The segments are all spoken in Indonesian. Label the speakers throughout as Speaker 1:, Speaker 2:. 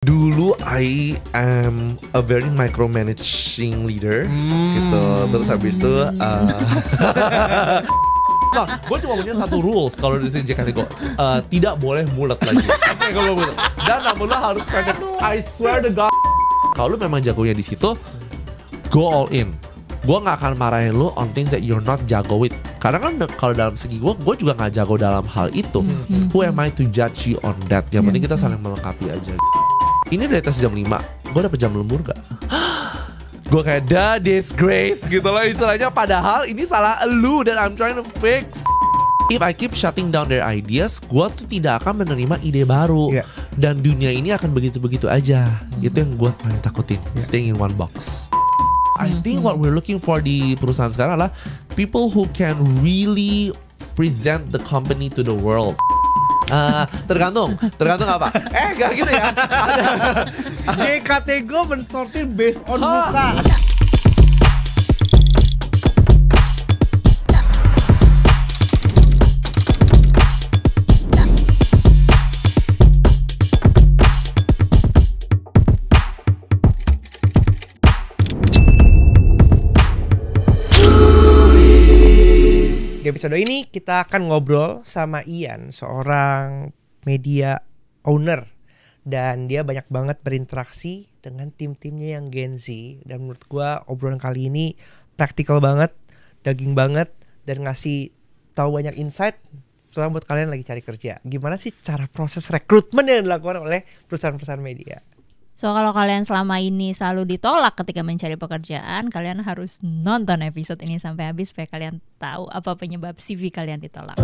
Speaker 1: Dulu I am a very micromanaging leader gitu. Terus habis itu nah, gue cuma punya satu rules kalau di sini JKT Go, tidak boleh mulet lagi. Oke, kalau mulet. Dan namun lo harus pendek. I swear to God. Kalau lo memang jagonya di situ, go all in. Gue nggak akan marahin lo on things that you're not jago with. Karena kan kalau dalam segi gue juga nggak jago dalam hal itu. Who am I to judge you on that? Yang penting kita saling melengkapi aja. Ini dari tes jam 5, gue dapet jam lembur gak? Gue kayak the disgrace gitu loh istilahnya. Padahal ini salah elu dan I'm trying to fix. If I keep shutting down their ideas, gue tuh tidak akan menerima ide baru. Dan dunia ini akan begitu-begitu aja. Itu yang gue paling takutin, staying in one box. I think what we're looking for di perusahaan sekarang adalah people who can really present the company to the world. Tergantung apa? Gak gitu ya.
Speaker 2: JKT Go mensortir based on muka. Di episode ini kita akan ngobrol sama Ian, seorang media owner, dan dia banyak banget berinteraksi dengan tim-timnya yang Gen Z. Dan menurut gua obrolan kali ini praktikal banget, daging banget, dan ngasih tahu banyak insight terutama buat kalian lagi cari kerja. Gimana sih cara proses rekrutmen yang dilakukan oleh perusahaan-perusahaan media?
Speaker 3: So kalau kalian selama ini selalu ditolak ketika mencari pekerjaan, kalian harus nonton episode ini sampai habis supaya kalian tahu apa penyebab CV kalian ditolak.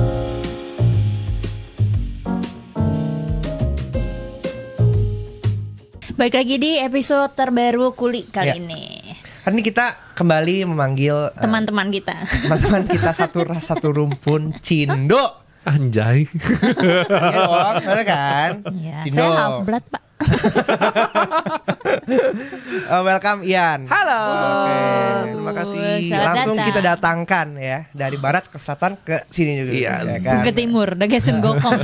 Speaker 3: Baik lagi di episode terbaru Kuli kali ini.
Speaker 2: Hari ini kita kembali memanggil
Speaker 3: teman-teman kita.
Speaker 2: Teman-teman kita satu rumpun, Cindo.
Speaker 1: Anjay.
Speaker 2: Iya dong, bener kan?
Speaker 3: Ya,
Speaker 2: Cindo.
Speaker 3: saya half blood, Pak.
Speaker 2: Welcome Ian.
Speaker 1: Halo.
Speaker 2: Oke, terima kasih.
Speaker 3: Selamat
Speaker 2: Langsung
Speaker 3: datang.
Speaker 2: kita datangkan ya dari barat ke selatan ke sini juga.
Speaker 1: Iya,
Speaker 2: ya kan?
Speaker 3: Ke timur, Dagasen Gokong.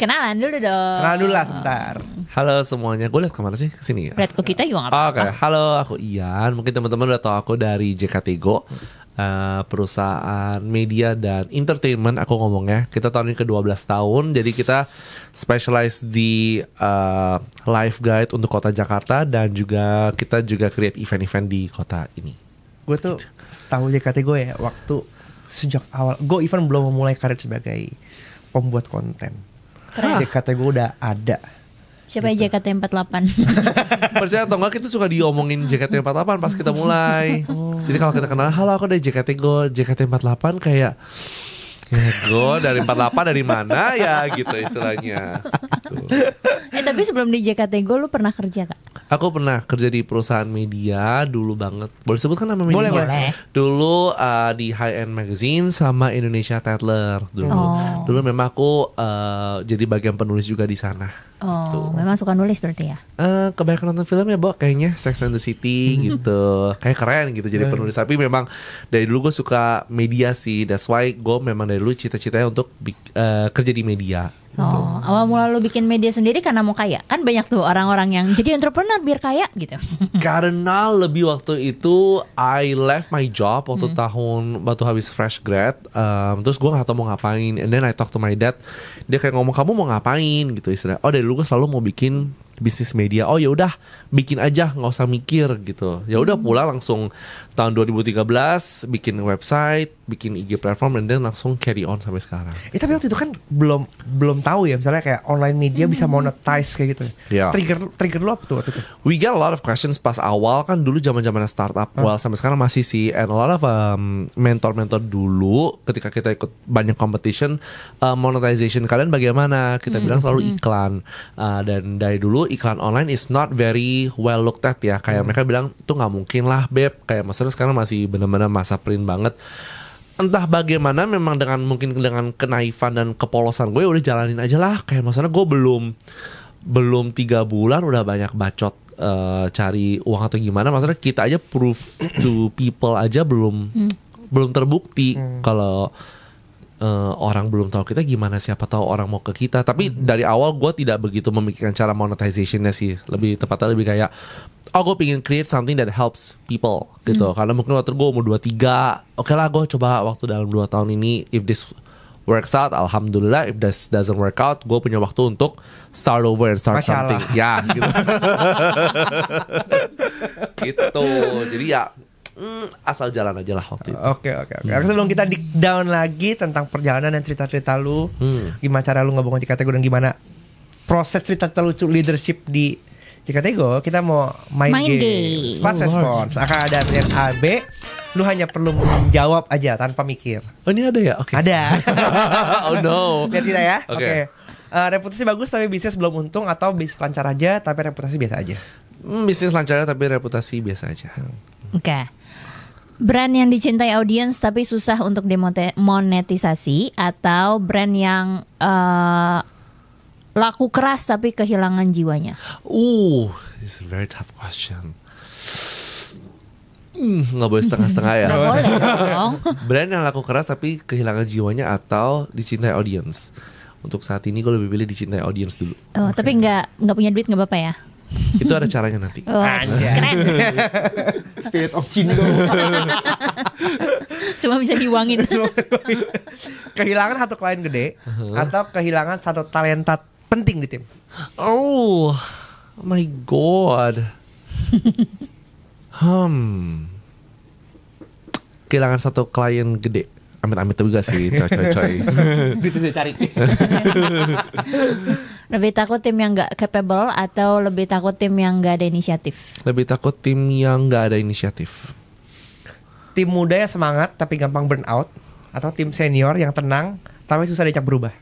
Speaker 3: Kenalan dulu dong.
Speaker 2: Kenal dulu lah sebentar.
Speaker 1: Halo semuanya. Gue lihat kemana sih? Kesini ya?
Speaker 3: Lihat ke kita juga nggak apa-apa.
Speaker 1: Oke, halo aku Ian. Mungkin teman-teman udah tahu aku dari JKT Go, perusahaan media dan entertainment. Aku ngomongnya kita tahun ini ke-12 tahun. Jadi kita specialize di live guide untuk kota Jakarta, dan juga kita juga create event-event di kota ini.
Speaker 2: Gue tuh tahu JKT gue ya waktu sejak awal. Gue even belum memulai karir sebagai pembuat konten.
Speaker 3: Keren.
Speaker 2: JKT gue udah ada.
Speaker 3: Siapa gitu. JKT48?
Speaker 1: Percaya atau enggak, kita suka diomongin JKT48 pas kita mulai. Jadi kalau kita kenal, halo aku dari JKT Go, JKT48 kayak Go dari 48 dari mana ya gitu istilahnya gitu.
Speaker 3: Tapi sebelum di JKT Go lu pernah kerja Kak?
Speaker 1: Aku pernah kerja di perusahaan media dulu banget. Boleh sebutkan nama media?
Speaker 3: Boleh.
Speaker 1: Dulu di High End Magazine sama Indonesia Tatler dulu. Dulu memang aku jadi bagian penulis juga di sana.
Speaker 3: Memang suka nulis berarti ya?
Speaker 1: Kebanyakan nonton film ya, Bo, kayaknya Sex and the City gitu. Kayak keren gitu jadi penulis. Tapi memang dari dulu gue suka media sih. That's why gue memang dari dulu cita-citanya untuk kerja di media. Gitu.
Speaker 3: Awal mula lu bikin media sendiri karena mau kaya? Kan banyak tuh orang-orang yang jadi entrepreneur biar kaya gitu.
Speaker 1: Karena lebih waktu itu I left my job waktu habis fresh grad. Terus gue gak tahu mau ngapain. And then I talk to my dad. Dia kayak ngomong, kamu mau ngapain gitu istilah. Oh dari dulu gue selalu mau bikin bisnis media. Oh ya udah bikin aja, nggak usah mikir gitu. Ya udah pulang langsung tahun 2013 bikin website, bikin IG platform, and then langsung carry on sampai sekarang.
Speaker 2: Tapi waktu itu kan belum tahu ya, misalnya kayak online media bisa monetize kayak gitu.
Speaker 1: Yeah.
Speaker 2: Trigger lu apa tuh waktu itu?
Speaker 1: We get a lot of questions pas awal kan, dulu zaman-zaman startup. Well, sampai sekarang masih sih, and a lot of mentor-mentor dulu ketika kita ikut banyak competition, monetization kalian bagaimana? Kita bilang selalu iklan. Dan dari dulu iklan online is not very well looked at ya. Kayak mereka bilang tuh nggak mungkin lah Beb. Kayak maksudnya sekarang masih benar-benar masa print banget. Entah bagaimana memang mungkin dengan kenaifan dan kepolosan gue udah jalanin aja lah. Kayak maksudnya gue belum 3 bulan udah banyak bacot cari uang atau gimana. Maksudnya kita aja proof to people aja belum terbukti kalau orang belum tahu kita gimana, siapa tahu orang mau ke kita. Tapi dari awal gue tidak begitu memikirkan cara monetizationnya sih. Lebih tepatnya lebih kayak gue pengen create something that helps people gitu. Karena mungkin waktu gue umur 23, oke lah gue coba waktu dalam 2 tahun ini, if this works out, alhamdulillah. If this doesn't work out, gue punya waktu untuk start over and start something. Ya gitu. Gitu. Jadi ya asal jalan aja lah waktu itu.
Speaker 2: Oke. Sebelum kita dig down lagi tentang perjalanan dan cerita-cerita lu, gimana cara lu ngebangun JKT Go dan gimana proses cerita lucu leadership di JKT Go, kita mau main game. Fast response. Akan ada antrian A, B. Lu hanya perlu menjawab aja tanpa mikir.
Speaker 1: Oh ini ada ya? Oke.
Speaker 2: Ada.
Speaker 1: Oh no.
Speaker 2: Lihat kita ya.
Speaker 1: Oke.
Speaker 2: Reputasi bagus tapi bisnis belum untung, atau bisnis lancar aja tapi reputasi biasa aja?
Speaker 1: Bisnis lancar tapi reputasi biasa aja.
Speaker 3: Oke. Brand yang dicintai audiens tapi susah untuk dimonetisasi, atau brand yang laku keras tapi kehilangan jiwanya?
Speaker 1: It's a very tough question. Nggak boleh setengah-setengah ya.
Speaker 3: Nggak boleh dong.
Speaker 1: Brand yang laku keras tapi kehilangan jiwanya atau dicintai audiens? Untuk saat ini gue lebih pilih dicintai audiens dulu.
Speaker 3: Tapi nggak punya duit nggak apa-apa ya?
Speaker 1: Itu ada caranya nanti.
Speaker 3: Keren.
Speaker 2: Spirit of Jingo.
Speaker 3: Semua bisa diuangin.
Speaker 2: Kehilangan satu klien gede atau kehilangan satu talenta penting di tim?
Speaker 1: Oh my god. Kehilangan satu klien gede. Amit-amit juga sih, coy.
Speaker 2: Itu saya cari.
Speaker 3: Lebih takut tim yang gak capable atau lebih takut tim yang gak ada inisiatif?
Speaker 1: Lebih takut tim yang gak ada inisiatif.
Speaker 2: Tim muda yang semangat tapi gampang burn out, atau tim senior yang tenang tapi susah diajak berubah?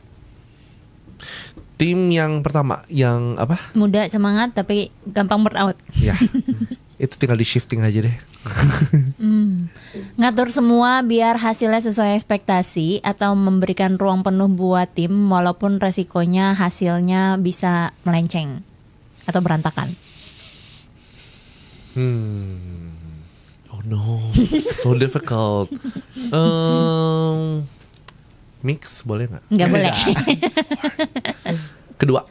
Speaker 1: Tim yang pertama, yang apa?
Speaker 3: Muda semangat tapi gampang burn out.
Speaker 1: Ya, itu tinggal di shifting aja deh.
Speaker 3: Ngatur semua biar hasilnya sesuai ekspektasi, atau memberikan ruang penuh buat tim walaupun resikonya hasilnya bisa melenceng atau berantakan?
Speaker 1: Oh no, so difficult. Mix boleh nggak?
Speaker 3: Nggak boleh.
Speaker 1: Kedua.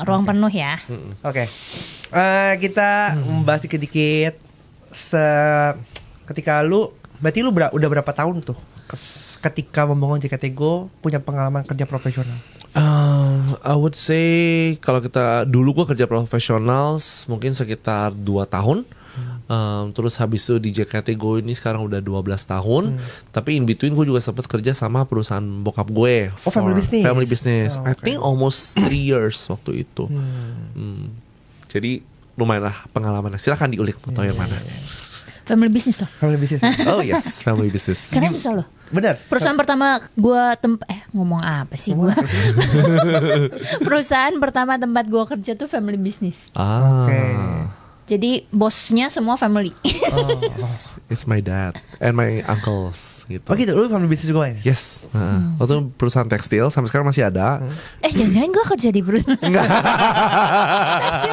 Speaker 3: Ruang penuh ya.
Speaker 2: Oke. Kita membahas dikit-dikit. Ketika berarti lu udah berapa tahun tuh ketika membangun JKT Go punya pengalaman kerja profesional?
Speaker 1: I would say kalau kita dulu gue kerja profesional mungkin sekitar 2 tahun. Terus habis itu di JKT Go ini sekarang udah 12 tahun. Tapi in between gue juga sempat kerja sama perusahaan bokap gue. Family business. I think almost 3 years waktu itu. Jadi lumayan lah pengalamannya. Silahkan diulik foto yang mana.
Speaker 3: Family business loh.
Speaker 2: Family business.
Speaker 1: Oh yes, family business.
Speaker 3: Karena susah loh.
Speaker 2: Benar.
Speaker 3: Perusahaan pertama gue ngomong apa sih gue? Perusahaan pertama tempat gue kerja tuh family business. Jadi bosnya semua family.
Speaker 1: It's my dad and my uncles gitu.
Speaker 2: Oh gitu, lu family business gue ya?
Speaker 1: Yes. Waktu perusahaan tekstil sampai sekarang masih ada.
Speaker 3: Jangan-jangan gue kerja di perusahaan tekstil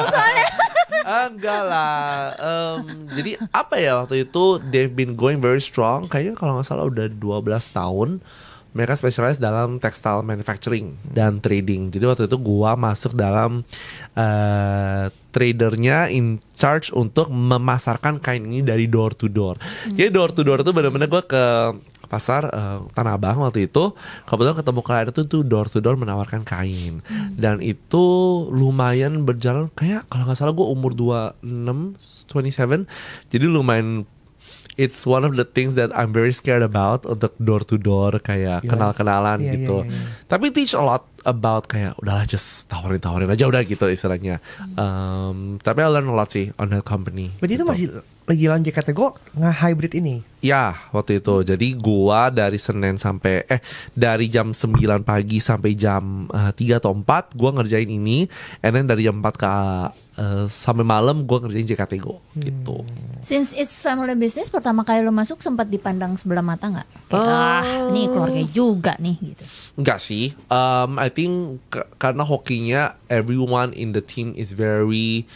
Speaker 3: soalnya.
Speaker 1: Enggak lah. Jadi apa ya waktu itu they've been going very strong. Kayaknya kalau nggak salah udah 12 tahun. Mereka specialize dalam textile manufacturing dan trading. Jadi waktu itu gua masuk dalam tradernya in charge untuk memasarkan kain ini dari door to door. Jadi door to door itu benar-benar gua ke pasar Tanah Abang waktu itu, kebetulan ketemu klien itu tuh door to door menawarkan kain. Dan itu lumayan berjalan kayak kalau nggak salah gue umur 27. Jadi lumayan, it's one of the things that I'm very scared about untuk door to door kayak kenal-kenalan gitu. Tapi teach a lot about kayak udahlah just tawarin aja udah gitu istilahnya. Tapi I learn a lot sih on that company.
Speaker 2: Berarti itu masih lagi jalan JKT Go nge-hybrid ini?
Speaker 1: Ya waktu itu. Jadi gua dari Senin sampai dari jam 9 pagi sampai jam 3 atau 4 gua ngerjain ini. And then dari jam 4 ke sampai malam gue ngerjain JKT Go gitu.
Speaker 3: Since it's family business, pertama kali lo masuk sempat dipandang sebelah mata nggak? Nih keluarga juga nih gitu.
Speaker 1: Enggak sih. I think karena hokinya everyone in the team is very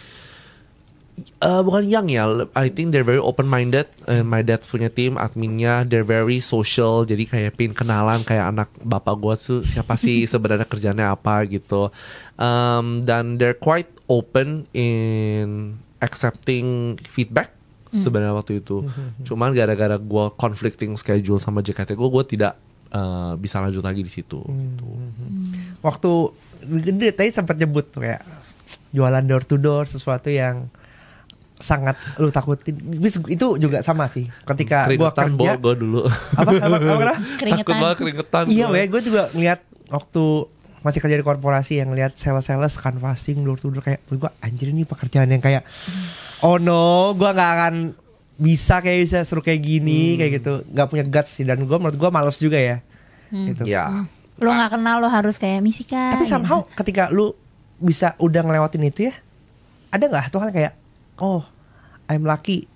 Speaker 1: Bukan young ya, I think they're very open minded. My dad punya tim adminnya, they're very social. Jadi kayak pin kenalan kayak anak bapak gue tuh siapa sih sebenarnya kerjanya apa gitu. Dan they're quite open in accepting feedback sebenarnya waktu itu. Cuman gara-gara gue conflicting schedule sama JKT gue tidak bisa lanjut lagi di situ. Gitu.
Speaker 2: Waktu gede tadi sempat nyebut tuh kayak jualan door to door, sesuatu yang sangat lu takutin. Itu juga sama sih. Ketika gua kerja,
Speaker 1: gue dulu.
Speaker 2: apa?
Speaker 3: Keringetan.
Speaker 2: Iya, gue juga ngeliat waktu masih kerja di korporasi yang ngeliat sales canvassing door to door, kayak gue anjir ini pekerjaan yang kayak oh no, gue nggak akan bisa suruh kayak gini kayak gitu, nggak punya guts sih, dan menurut gue males juga ya. Gitu.
Speaker 1: Ya.
Speaker 3: Lu nggak kenal, lu harus kayak Misika.
Speaker 2: Tapi somehow ketika lu bisa udah ngelewatin itu ya, ada nggak tuh kan kayak oh I'm lucky.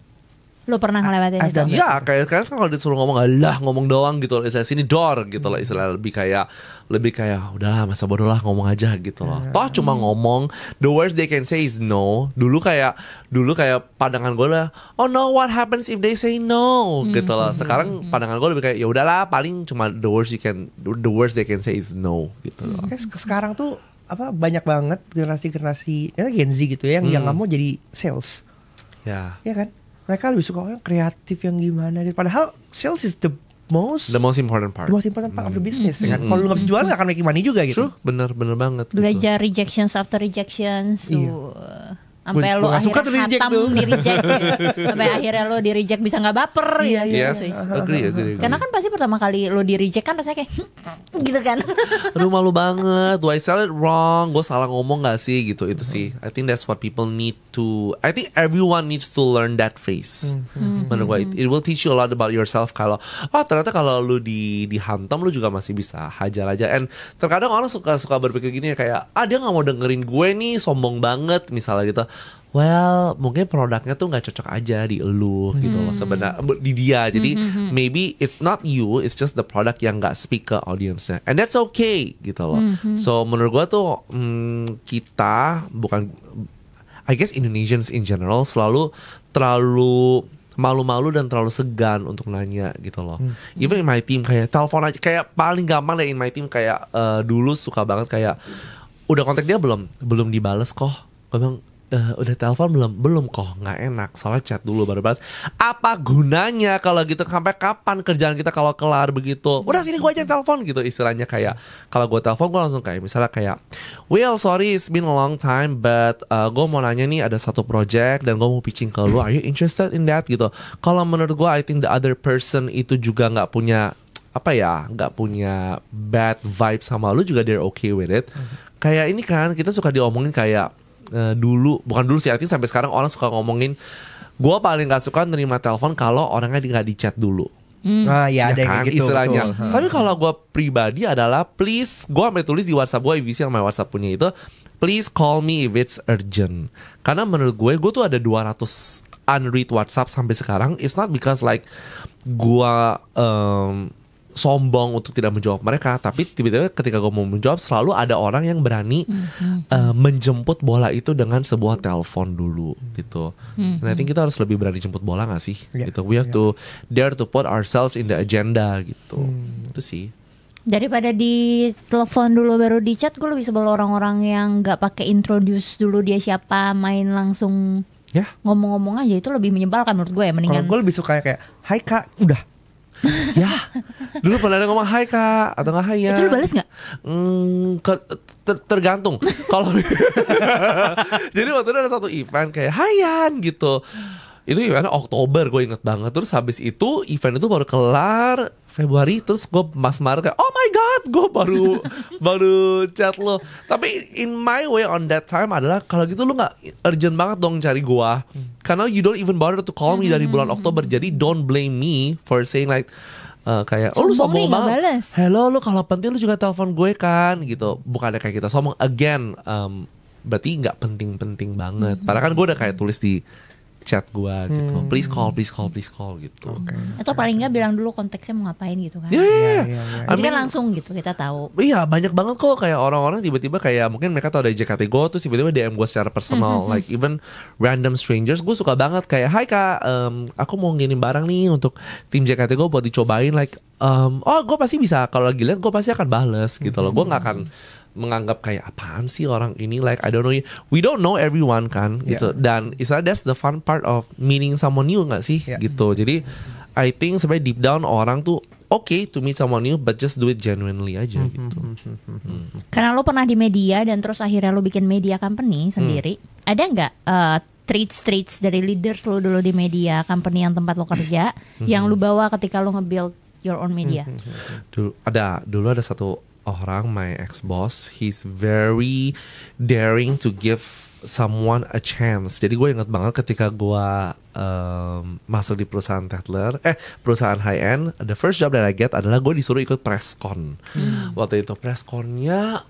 Speaker 3: Lu pernah ngelewatin itu?
Speaker 1: Ya kayak sekarang kalau disuruh ngomong ngomong doang gitu loh, istilah sini door gitu loh, istilah lebih kayak udahlah masa bodoh lah ngomong aja gitu loh. Toh cuma ngomong, the worst they can say is no. Dulu kayak pandangan gue lah, oh no, what happens if they say no gitu loh. Sekarang pandangan gue lebih kayak ya udahlah, paling cuma the worst they can say is no gitu loh.
Speaker 2: Sekarang tuh banyak banget generasi Gen Z gitu ya yang nggak mau jadi sales. Ya kan? Mereka lebih suka yang kreatif yang gimana gitu. Padahal sales is the most
Speaker 1: important part.
Speaker 2: The most important part of the business kan. Kalau lu gak bisa jualan gak akan making money juga gitu.
Speaker 1: True, bener banget.
Speaker 3: Belajar rejections after rejections. Sampai lo akhirnya
Speaker 2: hatam
Speaker 3: di reject sampai akhirnya lo di reject bisa nggak baper ya.
Speaker 1: Yes, agree.
Speaker 3: Karena kan pasti pertama kali lo di reject kan rasanya kayak gitu kan.
Speaker 1: Aduh malu banget, do I sell it wrong, gue salah ngomong gak sih gitu. Itu sih I think that's what people need to, I think everyone needs to learn that phase. Menurut gue it will teach you a lot about yourself. Kalau ternyata kalau lu dihantam lu juga masih bisa hajar aja. And terkadang orang suka berpikir gini ya, kayak dia gak mau dengerin gue nih, sombong banget misalnya gitu. Well, mungkin produknya tuh nggak cocok aja di elu gitu loh sebenarnya, di dia. Jadi maybe it's not you, it's just the product yang nggak speak ke audience-nya, and that's okay gitu loh. So menurut gua tuh kita bukan, I guess Indonesians in general selalu terlalu malu-malu dan terlalu segan untuk nanya gitu loh. Even in my team kayak telepon aja, kayak paling gampang deh in my team kayak dulu suka banget kayak udah kontak dia belum dibales kok. Gue bilang udah telepon belum kok, nggak enak soalnya chat dulu baru balas. Apa gunanya kalau gitu, sampai kapan kerjaan kita kalau kelar begitu? Udah sini gue aja telepon gitu istilahnya. Kayak kalau gue telepon gue langsung kayak misalnya kayak, well sorry it's been a long time but gue mau nanya nih, ada satu project dan gue mau pitching ke lu, are you interested in that gitu. Kalau menurut gue I think the other person itu juga nggak punya bad vibe sama lu juga, they're okay with it. Kayak ini kan kita suka diomongin kayak bukan dulu sih, artinya sampai sekarang orang suka ngomongin gue paling gak suka nerima telepon kalau orangnya nggak di chat dulu.
Speaker 2: Ya ada
Speaker 1: kan,
Speaker 2: gitu,
Speaker 1: istilahnya.
Speaker 2: betul.
Speaker 1: Tapi kalau gue pribadi adalah please, gue sampai tulis di WhatsApp gue, IVC yang my WhatsApp punya itu, please call me if it's urgent. Karena menurut gue tuh ada 200 unread WhatsApp sampai sekarang. It's not because like gue sombong untuk tidak menjawab mereka, tapi tiba-tiba ketika gue mau menjawab selalu ada orang yang berani menjemput bola itu dengan sebuah telepon dulu gitu. And I think kita harus lebih berani jemput bola gak sih? Gitu. We have to dare to put ourselves in the agenda gitu. Itu sih.
Speaker 3: Daripada di telepon dulu baru di chat, gue lebih sebel orang-orang yang nggak pakai introduce dulu dia siapa, main langsung ngomong-ngomong aja. Itu lebih menyebalkan menurut gue ya. Mendingan
Speaker 2: kalau gue lebih suka kayak hai kak, udah.
Speaker 1: Ya, dulu pernah ada ngomong hai kak atau nggak hai ya.
Speaker 3: Itu lu bales nggak?
Speaker 1: Tergantung. Kalau jadi waktu itu ada satu event kayak hayan gitu. Itu eventnya Oktober, gue inget banget. Terus habis itu event itu baru kelar Februari, terus gue pas Maret kayak oh my god, gue baru chat lo. Tapi in my way on that time adalah kalau gitu lu nggak urgent banget dong cari gue, karena you don't even bother to call me dari bulan Oktober. Jadi don't blame me for saying like kayak lu sombong banget. Hello, lu kalau penting lu juga telepon gue kan gitu. Bukannya kayak kita sombong again, berarti nggak penting-penting banget. Padahal kan gue udah kayak tulis di chat gue gitu. Please call gitu.
Speaker 3: Atau paling nggak bilang dulu konteksnya mau ngapain gitu kan.
Speaker 1: Yeah.
Speaker 3: Jadi kan langsung gitu kita tahu.
Speaker 1: Iya, banyak banget kok kayak orang-orang tiba-tiba kayak mungkin mereka tahu dari JKT Go terus tiba-tiba DM gue secara personal, like even random strangers. Gue suka banget kayak, "Hai Kak, aku mau ngirim barang nih untuk tim JKT Go buat dicobain." Like, gue pasti bisa, kalau lagi lihat gue pasti akan bales gitu loh. Gue nggak akan menganggap kayak apaan sih orang ini, like I don't know, we don't know everyone kan gitu. Dan that's the fun part of meeting someone new nggak sih gitu. Jadi I think sebenarnya deep down orang tuh okay to meet someone new, but just do it genuinely aja gitu.
Speaker 3: Karena lo pernah di media dan terus akhirnya lo bikin media company sendiri, ada nggak traits dari leaders lo dulu di media company yang tempat lo kerja yang lo bawa ketika lo nge-build your own media?
Speaker 1: Dulu ada satu orang, my ex-boss, he's very daring to give someone a chance. Jadi gue inget banget ketika gue masuk di perusahaan Tatler, perusahaan high end, the first job that I get adalah gue disuruh ikut press con. Waktu itu press connya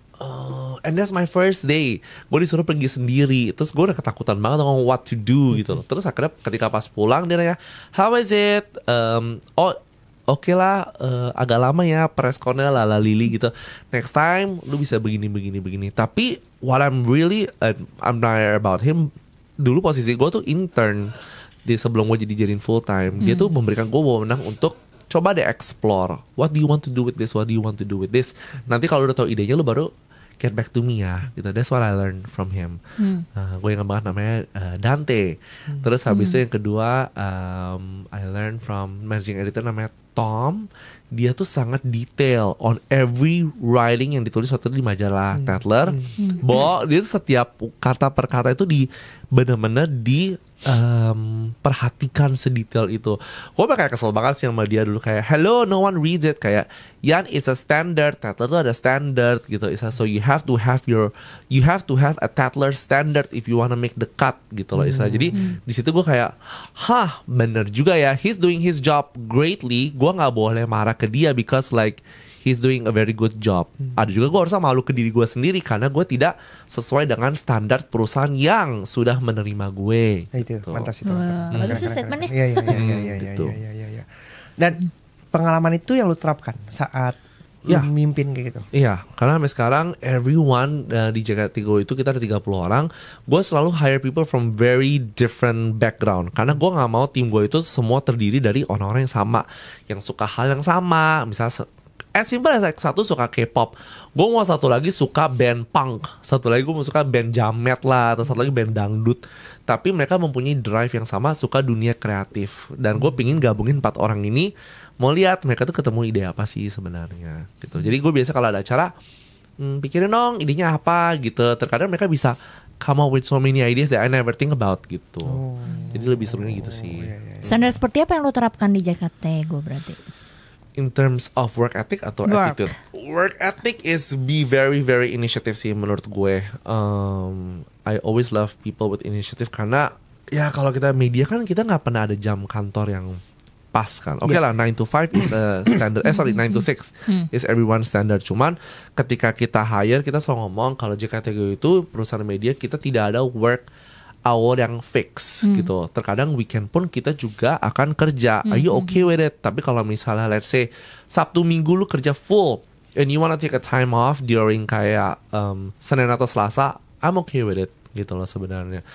Speaker 1: and that's my first day. Gue disuruh pergi sendiri. Terus gue udah ketakutan banget ngomong what to do gitu loh. Terus akhirnya ketika pas pulang dia nanya, how is it? Oke lah, agak lama ya press con-nya lili gitu. Next time lu bisa begini. Tapi what I'm really admire about him, dulu posisi gue tuh intern di sebelum gue jadiin full time. Dia tuh memberikan gue wewenang untuk coba deh explore. What do you want to do with this? Nanti kalau udah tahu idenya lu baru get back to me ya gitu. That's what I learned from him. Gue ingat banget namanya Dante. Terus habis itu yang kedua I learned from managing editor namanya Tom. Dia tuh sangat detail on every writing yang ditulis waktu itu di majalah Tatler. Bahwa dia tuh setiap kata per kata itu benar-benar perhatikan sedetail itu. Gue kayak kesel banget sih sama dia dulu kayak, hello, no one reads it, kayak Yan, it's a standard, Tatler tuh ada standard gitu. So you have to have a Tatler standard if you wanna make the cut gitu loh. Jadi di situ gue kayak, bener juga ya, he's doing his job greatly. Gue nggak boleh marah ke dia because like he's doing a very good job. Ada juga gue harusnya malu ke diri gue sendiri karena gue tidak sesuai dengan standar perusahaan yang sudah menerima gue.
Speaker 2: Itu
Speaker 1: gitu.
Speaker 2: mantap sih.
Speaker 3: Bagus sih statementnya.
Speaker 2: Iya. Dan pengalaman itu yang lu terapkan saat lu mimpin kayak gitu.
Speaker 1: Iya, karena sampai sekarang everyone di JKT Go itu kita ada 30 orang. Gue selalu hire people from very different background. Karena gue gak mau tim gue itu semua terdiri dari orang-orang yang sama, yang suka hal yang sama. Misalnya simple as like, satu suka K-pop, gue mau satu lagi suka band punk, satu lagi gue mau suka band jamet lah, atau satu lagi band dangdut. Tapi mereka mempunyai drive yang sama, suka dunia kreatif. Dan gue pingin gabungin 4 orang ini, mau lihat mereka tuh ketemu ide apa sih sebenarnya gitu. Jadi gue biasa kalau ada acara, pikirin dong idenya apa gitu. Terkadang mereka bisa come up with so many ideas that I never think about gitu. Jadi lebih serunya gitu sih.
Speaker 3: Standar seperti apa yang lo terapkan di JKT Go berarti?
Speaker 1: In terms of work ethic atau attitude? Work ethic is be very very initiative sih menurut gue. I always love people with initiative karena ya kalau kita media kan kita nggak pernah ada jam kantor yang pas kan. Oke lah 9 to 5 is a standard. 9 to 6 is everyone standard. Cuman ketika kita hire kita selalu ngomong kalau JKT itu perusahaan media kita tidak ada work hour yang fix gitu. Terkadang weekend pun kita juga akan kerja. Are you okay with it? Tapi kalau misalnya let's say Sabtu Minggu lu kerja full and you wanna take a time off during kayak Senin atau Selasa, I'm okay with it gitu loh sebenarnya.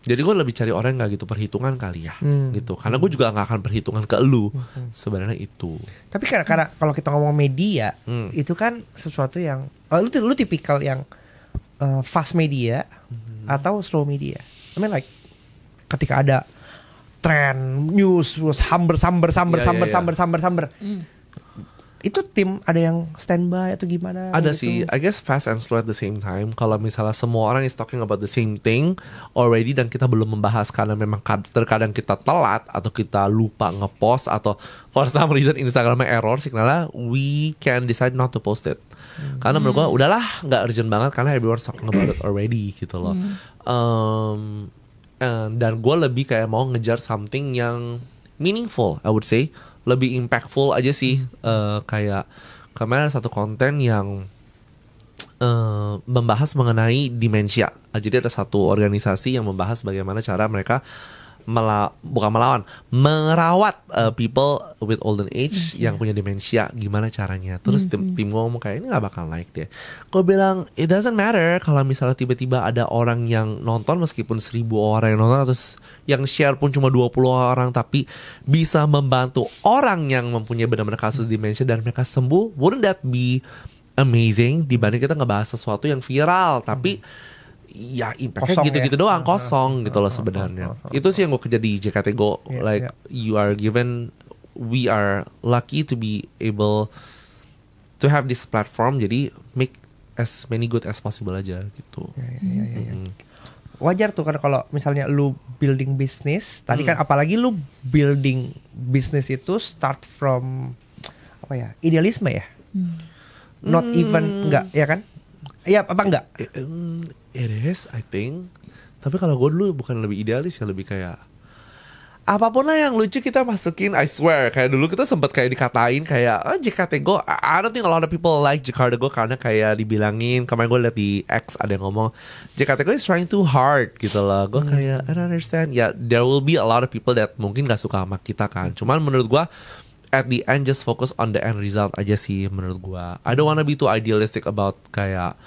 Speaker 1: Jadi gue lebih cari orang yang gak gitu perhitungan kali ya gitu. Karena gue juga gak akan perhitungan ke lu sebenarnya itu.
Speaker 2: Tapi karena kalau kita ngomong media itu kan sesuatu yang lu tipikal yang fast media atau slow media. I mean like ketika ada trend news terus samber. Itu tim ada yang standby atau gimana?
Speaker 1: Ada
Speaker 2: gitu?
Speaker 1: sih, I guess fast and slow at the same time. Kalau misalnya semua orang is talking about the same thing already dan kita belum membahas karena memang terkadang kita telat atau kita lupa ngepost atau for some reason Instagramnya error signalnya, we can decide not to post it. Karena menurut gue udahlah nggak urgent banget karena everyone's talking about it already gitu loh. Dan gue lebih kayak mau ngejar something yang meaningful, I would say. Lebih impactful aja sih. Kayak kemarin ada satu konten yang membahas mengenai demensia. Jadi ada satu organisasi yang membahas bagaimana cara mereka merawat people with olden age yang punya demensia, gimana caranya. Terus tim gue ngomong kayak ini gak bakal like deh. Gue bilang it doesn't matter kalau misalnya tiba-tiba ada orang yang nonton, meskipun 1,000 orang yang nonton, terus yang share pun cuma 20 orang, tapi bisa membantu orang yang mempunyai benar-benar kasus demensia dan mereka sembuh. Wouldn't that be amazing dibanding kita ngebahas sesuatu yang viral tapi ya impactnya gitu-gitu doang, kosong gitu loh sebenarnya. Itu sih yang gue kerja di JKT Go. We are lucky to be able to have this platform. Jadi make as many good as possible aja gitu.
Speaker 2: Wajar tuh kan kalau misalnya lu building bisnis, tadi kan apalagi lu building bisnis itu start from idealisme ya. Not even enggak ya kan? Iya apa enggak?
Speaker 1: It is, I think. Tapi kalau gue dulu bukan lebih idealis ya, lebih kayak apapun lah yang lucu kita masukin. I swear, kayak dulu kita sempat kayak dikatain kayak JKT Go. I don't think a lot of people like Jakarta Go karena kayak dibilangin, kemarin gue liat di X ada yang ngomong JKT Go is trying too hard gitu loh. Gue kayak I don't understand. Ya there will be a lot of people that mungkin gak suka sama kita kan. Cuman menurut gue at the end just focus on the end result aja sih menurut gue. I don't wanna be too idealistic about kayak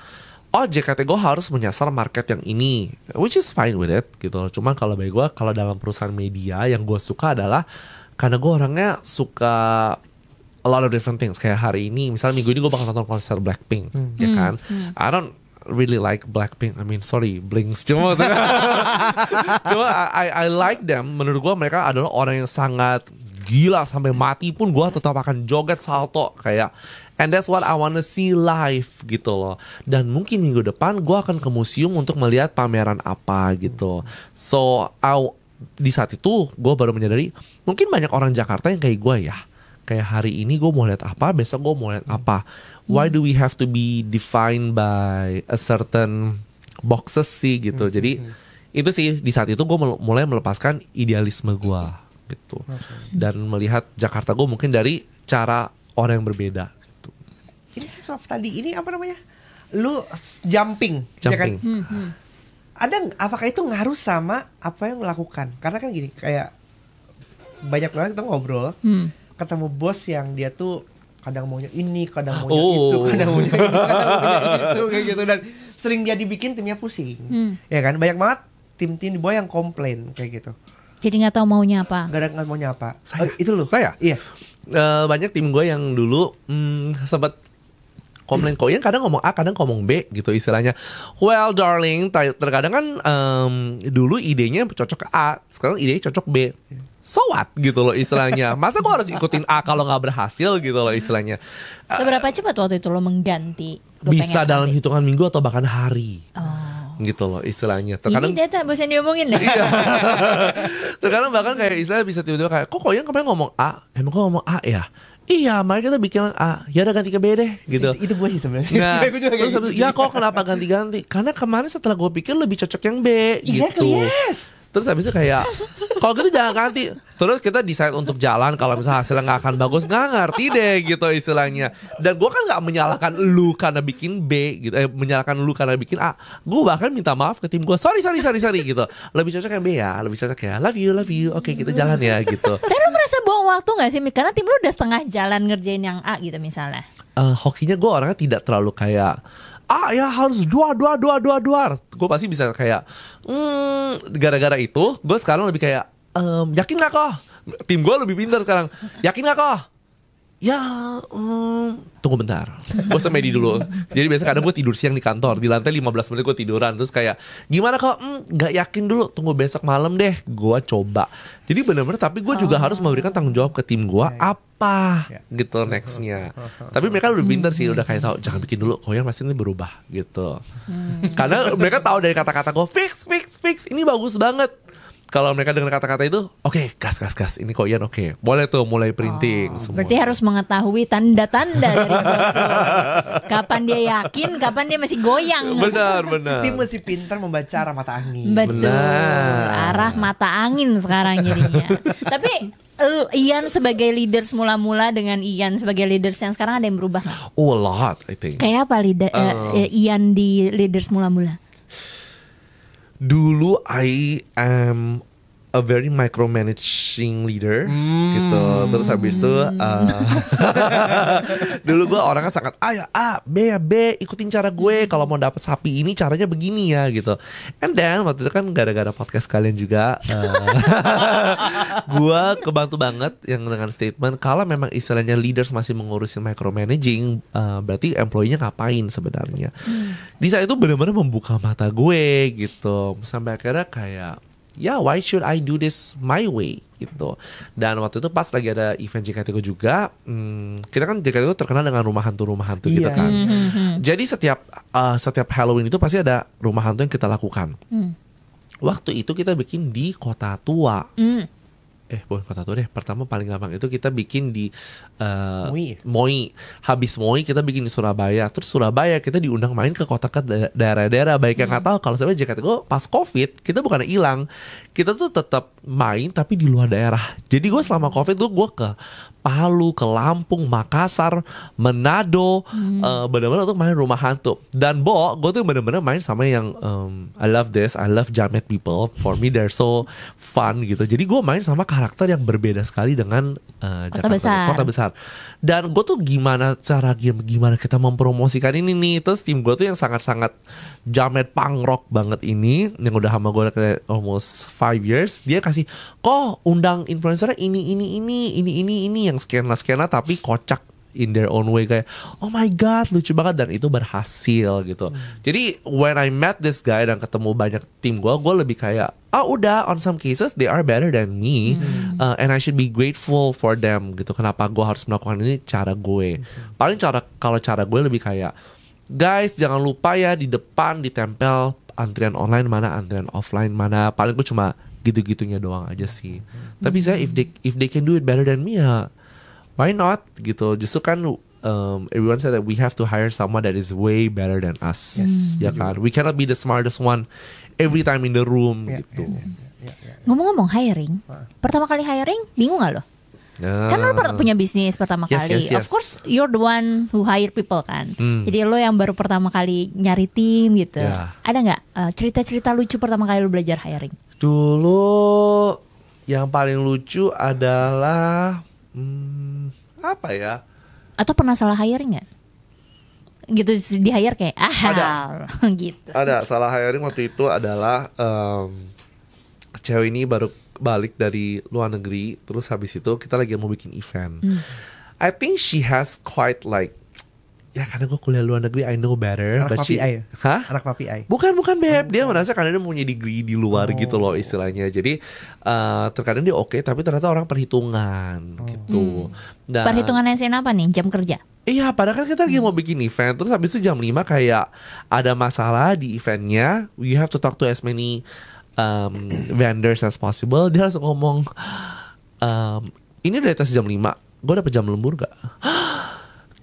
Speaker 1: JKT Go harus menyasar market yang ini, which is fine with it gitu. Cuman kalau bagi gue, kalau dalam perusahaan media yang gue suka adalah karena gue orangnya suka a lot of different things. Kayak hari ini, misalnya minggu ini gue bakal nonton konser Blackpink, ya kan? I don't really like Blackpink. I mean, sorry, Blinks. Cuma I like them. Menurut gue mereka adalah orang yang sangat gila, sampai mati pun gue tetap akan joget salto kayak. And that's what I wanna see live gitu loh. Dan mungkin minggu depan gue akan ke museum untuk melihat pameran apa gitu. So di saat itu gue baru menyadari mungkin banyak orang Jakarta yang kayak gue ya. Kayak hari ini gue mau lihat apa, besok gue mau lihat apa. Why do we have to be defined by a certain boxes sih gitu. Jadi itu sih di saat itu gue mulai melepaskan idealisme gue gitu. Dan melihat Jakarta gue mungkin dari cara orang yang berbeda.
Speaker 2: Ini soft tadi ini apa namanya? Lu jumping. Ya kan? Apakah itu ngaruh sama apa yang lu lakukan? Karena kan gini, kayak banyak banget kita ngobrol, ketemu bos yang dia tuh kadang maunya ini, kadang maunya itu, kadang maunya ini, kadang maunya itu kayak gitu, dan sering dia dibikin timnya pusing. Ya kan? Banyak banget tim-tim di bawah yang komplain kayak gitu.
Speaker 3: Jadi nggak tahu maunya apa.
Speaker 2: Nggak maunya apa. Itu lu.
Speaker 1: Saya.
Speaker 2: Iya.
Speaker 1: Banyak tim gue yang dulu sempat komplain kok, yang kadang ngomong A, kadang ngomong B gitu istilahnya. Well darling, terkadang kan dulu idenya cocok ke A, sekarang idenya cocok B. So what gitu loh istilahnya. Masa gue harus ikutin A kalau gak berhasil gitu loh istilahnya.
Speaker 3: Seberapa cepat waktu itu lo mengganti? Lo
Speaker 1: bisa dalam hitungan minggu atau bahkan hari. Gitu loh istilahnya. Terkadang,
Speaker 3: ini data bosan diomongin lah.
Speaker 1: Iya. Terkadang bahkan kayak istilah bisa tiba-tiba kayak, kok yang kemarin ngomong A, emang kok ngomong A ya? Iya, makanya kita bikin A. Ya udah ganti ke B deh gitu.
Speaker 2: Itu gue sih sebenarnya.
Speaker 1: Nah, terus ya kok kenapa ganti-ganti? Karena kemarin setelah gue pikir lebih cocok yang B gitu.
Speaker 2: Yes.
Speaker 1: Terus habis itu kayak kalau gitu jangan ganti. Terus kita decide untuk jalan, kalau misalnya hasilnya gak akan bagus, gak ngerti deh gitu istilahnya. Dan gue kan gak menyalahkan lu karena bikin B gitu, menyalahkan lu karena bikin A. Gue bahkan minta maaf ke tim gue, sorry gitu. Lebih cocok yang B ya, lebih cocok ya, love you. Oke, kita jalan ya gitu.
Speaker 3: Tapi lu merasa buang waktu gak sih? Karena tim lu udah setengah jalan ngerjain yang A gitu misalnya.
Speaker 1: Hokinya gue orangnya tidak terlalu kayak ya harus dua. Gue pasti bisa kayak gara-gara itu gue sekarang lebih kayak yakin gak kok? Tim gue lebih pintar sekarang. Yakin gak kok? Ya tunggu bentar, gue semedi dulu. Jadi biasa kadang gue tidur siang di kantor, di lantai 15 menit gue tiduran. Terus kayak gimana kok? Gak yakin dulu, tunggu besok malam deh gue coba. Jadi benar-benar, tapi gue juga harus memberikan tanggung jawab ke tim gue apa gitu nextnya. Tapi mereka udah pintar sih, udah kayak tahu jangan bikin dulu, kok yang pasti ini berubah gitu. Karena mereka tahu dari kata-kata gue fix, ini bagus banget. kalau mereka dengar kata-kata itu, oke, gas. Ini kok Ian oke. Boleh tuh mulai printing semua.
Speaker 3: Berarti harus mengetahui tanda-tanda dari bos lo. Kapan dia yakin, kapan dia masih goyang.
Speaker 1: Benar.
Speaker 2: Tim mesti pintar membaca arah mata angin.
Speaker 3: Betul.
Speaker 1: Benar.
Speaker 3: Arah mata angin sekarang jadinya. Tapi Ian sebagai leaders mula-mula dengan Ian sebagai leaders yang sekarang ada yang berubah nggak?
Speaker 1: Oh, a lot, I think.
Speaker 3: Kayak apa Ian di leaders mula-mula?
Speaker 1: Dulu I am a very micromanaging leader gitu. Terus habis itu dulu gue orangnya sangat A, B, ikutin cara gue. Kalau mau dapet sapi ini caranya begini ya gitu. And then waktu itu kan gara-gara podcast kalian juga gue kebantu banget yang dengan statement kalau memang istilahnya leaders masih mengurusin micromanaging, berarti employee-nya ngapain sebenarnya. Di saat itu benar-benar membuka mata gue gitu. Sampai akhirnya kayak why should I do this my way gitu. Dan waktu itu pas lagi ada event JKT juga, kita kan JKT terkenal dengan rumah hantu gitu kan. Jadi setiap Halloween itu pasti ada rumah hantu yang kita lakukan. Waktu itu kita bikin di Kota Tua. Bukan Kota Tua deh. Pertama paling gampang itu kita bikin di Moi. Habis Moi kita bikin di Surabaya. Terus Surabaya kita diundang main ke kota ke daerah-daerah. Baik yang nggak tahu kalau sebenarnya JKT pas COVID kita bukan hilang. Kita tuh tetap main tapi di luar daerah. Jadi gue selama COVID tuh gue ke Palu, ke Lampung, Makassar, Manado, benar-benar untuk main rumah hantu. Dan gue tuh benar-benar main sama yang I love Jamet people. For me they're so fun gitu. Jadi gue main sama karakter yang berbeda sekali dengan kota besar. Dan gue tuh gimana kita mempromosikan ini nih. Terus tim gue tuh yang sangat-sangat Jamet punk rock banget ini, yang udah sama gue kayak almost 5 years, dia kasih kok undang influencer ini yang skena tapi kocak in their own way, kayak oh my god lucu banget, dan itu berhasil gitu. Jadi when I met this guy dan ketemu banyak tim gue lebih kayak udah on some cases they are better than me, and I should be grateful for them gitu. Kenapa gue harus melakukan ini cara gue? Paling kalau cara gue lebih kayak guys jangan lupa ya di depan ditempel antrian online mana, antrian offline mana. Paling gue cuma gitu-gitunya doang aja sih. Tapi saya if they can do it better than me ya why not gitu. Justru kan everyone said that we have to hire someone that is way better than us. Ya kan, we cannot be the smartest one every time in the room gitu.
Speaker 3: Ngomong-ngomong hiring, pertama kali hiring bingung gak lo? Kan lo punya bisnis pertama kali.
Speaker 1: Yes.
Speaker 3: Of course you're the one who hire people kan. Jadi lo yang baru pertama kali nyari tim gitu. Ada gak cerita-cerita lucu pertama kali lo belajar hiring? Dulu
Speaker 1: yang paling lucu adalah apa ya?
Speaker 3: Atau pernah salah hiring gak? Gitu di hire kayak
Speaker 1: ada.
Speaker 3: Gitu.
Speaker 1: Ada salah hiring waktu itu adalah cewek ini baru balik dari luar negeri. Terus habis itu kita lagi mau bikin event. I think she has quite like, ya karena gue kuliah luar negeri I know better.
Speaker 2: Anak papi I.
Speaker 1: Anak
Speaker 2: papi I.
Speaker 1: Bukan Beb. Dia merasa karena dia punya degree di luar gitu loh istilahnya. Jadi terkadang dia oke, tapi ternyata orang perhitungan gitu. Dan,
Speaker 3: perhitungan SN apa nih? Jam kerja?
Speaker 1: Iya, padahal kan kita lagi mau bikin event. Terus habis itu jam 5 kayak ada masalah di eventnya. We have to talk to as many vendors as possible. Dia langsung ngomong ini udah atas jam 5, gue dapet jam lembur gak?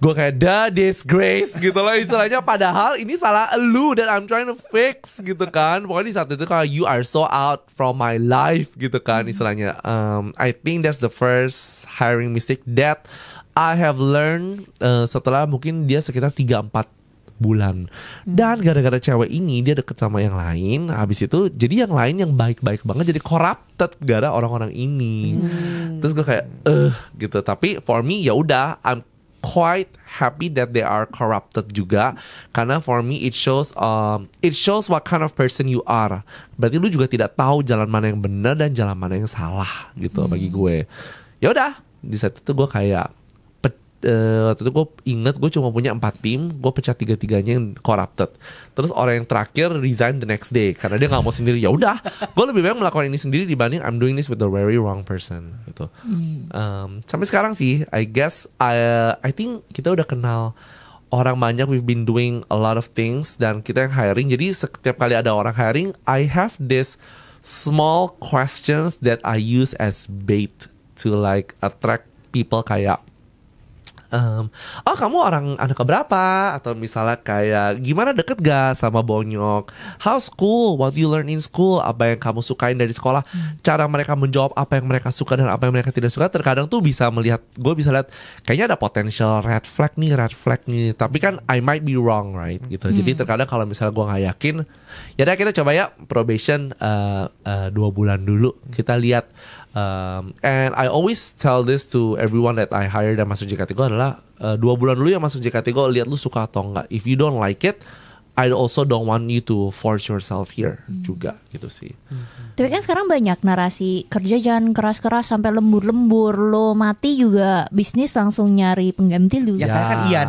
Speaker 1: Gue kayak disgrace gitu loh istilahnya. Padahal ini salah lu dan I'm trying to fix gitu kan. Pokoknya di saat itu kalau you are so out from my life gitu kan istilahnya. I think that's the first hiring mistake that I have learned setelah mungkin dia sekitar 3-4 bulan. Dan gara-gara cewek ini dia deket sama yang lain. Habis itu jadi yang lain yang baik-baik banget jadi corrupted gara orang-orang ini. Terus gue kayak gitu. Tapi for me ya udah, I'm quite happy that they are corrupted juga, karena for me it shows what kind of person you are. Berarti lu juga tidak tahu jalan mana yang benar dan jalan mana yang salah gitu bagi gue. Ya udah, di saat itu gue kayak waktu itu gue inget gue cuma punya 4 tim, gue pecat 3-3-nya yang corrupted. Terus orang yang terakhir resign the next day karena dia nggak mau sendiri. Ya udah, gue lebih baik melakukan ini sendiri dibanding I'm doing this with the very wrong person gitu. Sampai sekarang sih, I guess I think kita udah kenal orang banyak, we've been doing a lot of things dan kita yang hiring. Jadi setiap kali ada orang hiring, I have this small questions that I use as bait to like attract people kayak oh kamu orang anak keberapa, atau misalnya kayak gimana, deket gak sama bonyok, how's school, what do you learn in school, apa yang kamu sukain dari sekolah. Cara mereka menjawab apa yang mereka suka dan apa yang mereka tidak suka terkadang tuh bisa melihat, gue bisa lihat kayaknya ada potential red flag nih, tapi kan I might be wrong, right gitu. Jadi terkadang kalau misalnya gue nggak yakin, ya udah kita coba ya probation 2 bulan dulu, kita lihat. And I always tell this to everyone that I hire dan masuk JKT Go adalah 2 bulan dulu yang masuk JKT Go, lihat lu suka atau enggak. If you don't like it, I also don't want you to force yourself here juga gitu sih.
Speaker 3: Tapi kan sekarang banyak narasi kerja jangan keras-keras sampai lembur-lembur, lo mati juga bisnis langsung nyari pengganti lu.
Speaker 2: Ya, karena kan Ian.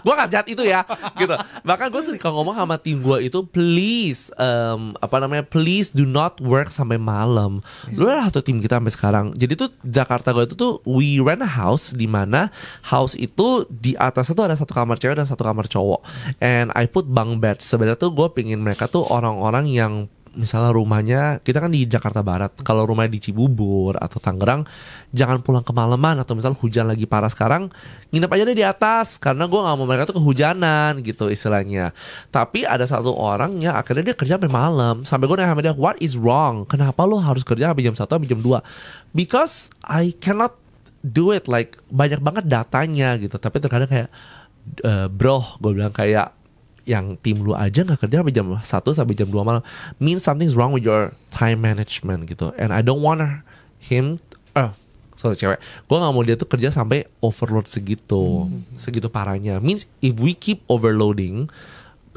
Speaker 1: Gue gak jahat itu ya gitu. Bahkan gue sering ngomong sama tim gue itu, please please do not work sampai malam. Lu adalah satu tim kita sampai sekarang. Jadi tuh Jakarta Go itu tuh we rent a house, di mana house itu di atasnya tuh ada 1 kamar cewek dan 1 kamar cowok. And I put bunk bed. Sebenarnya tuh gue pingin mereka tuh orang-orang yang misalnya rumahnya, kita kan di Jakarta Barat, kalau rumahnya di Cibubur atau Tangerang, jangan pulang kemalaman, atau misal hujan lagi parah sekarang, nginep aja deh di atas, karena gue gak mau mereka tuh kehujanan gitu istilahnya. Tapi ada satu orang ya akhirnya dia kerja sampai malam, sampai gue nanya sama dia, what is wrong? Kenapa lo harus kerja sampai jam 1 sampai jam 2? Because I cannot do it, like banyak banget datanya gitu. Tapi terkadang kayak bro, gue bilang kayak yang tim lu aja gak kerja sampai jam 1 sampai jam 2 malam, means something's wrong with your time management gitu. And I don't want him cewek, gue gak mau dia tuh kerja sampai overload segitu parahnya. Means if we keep overloading,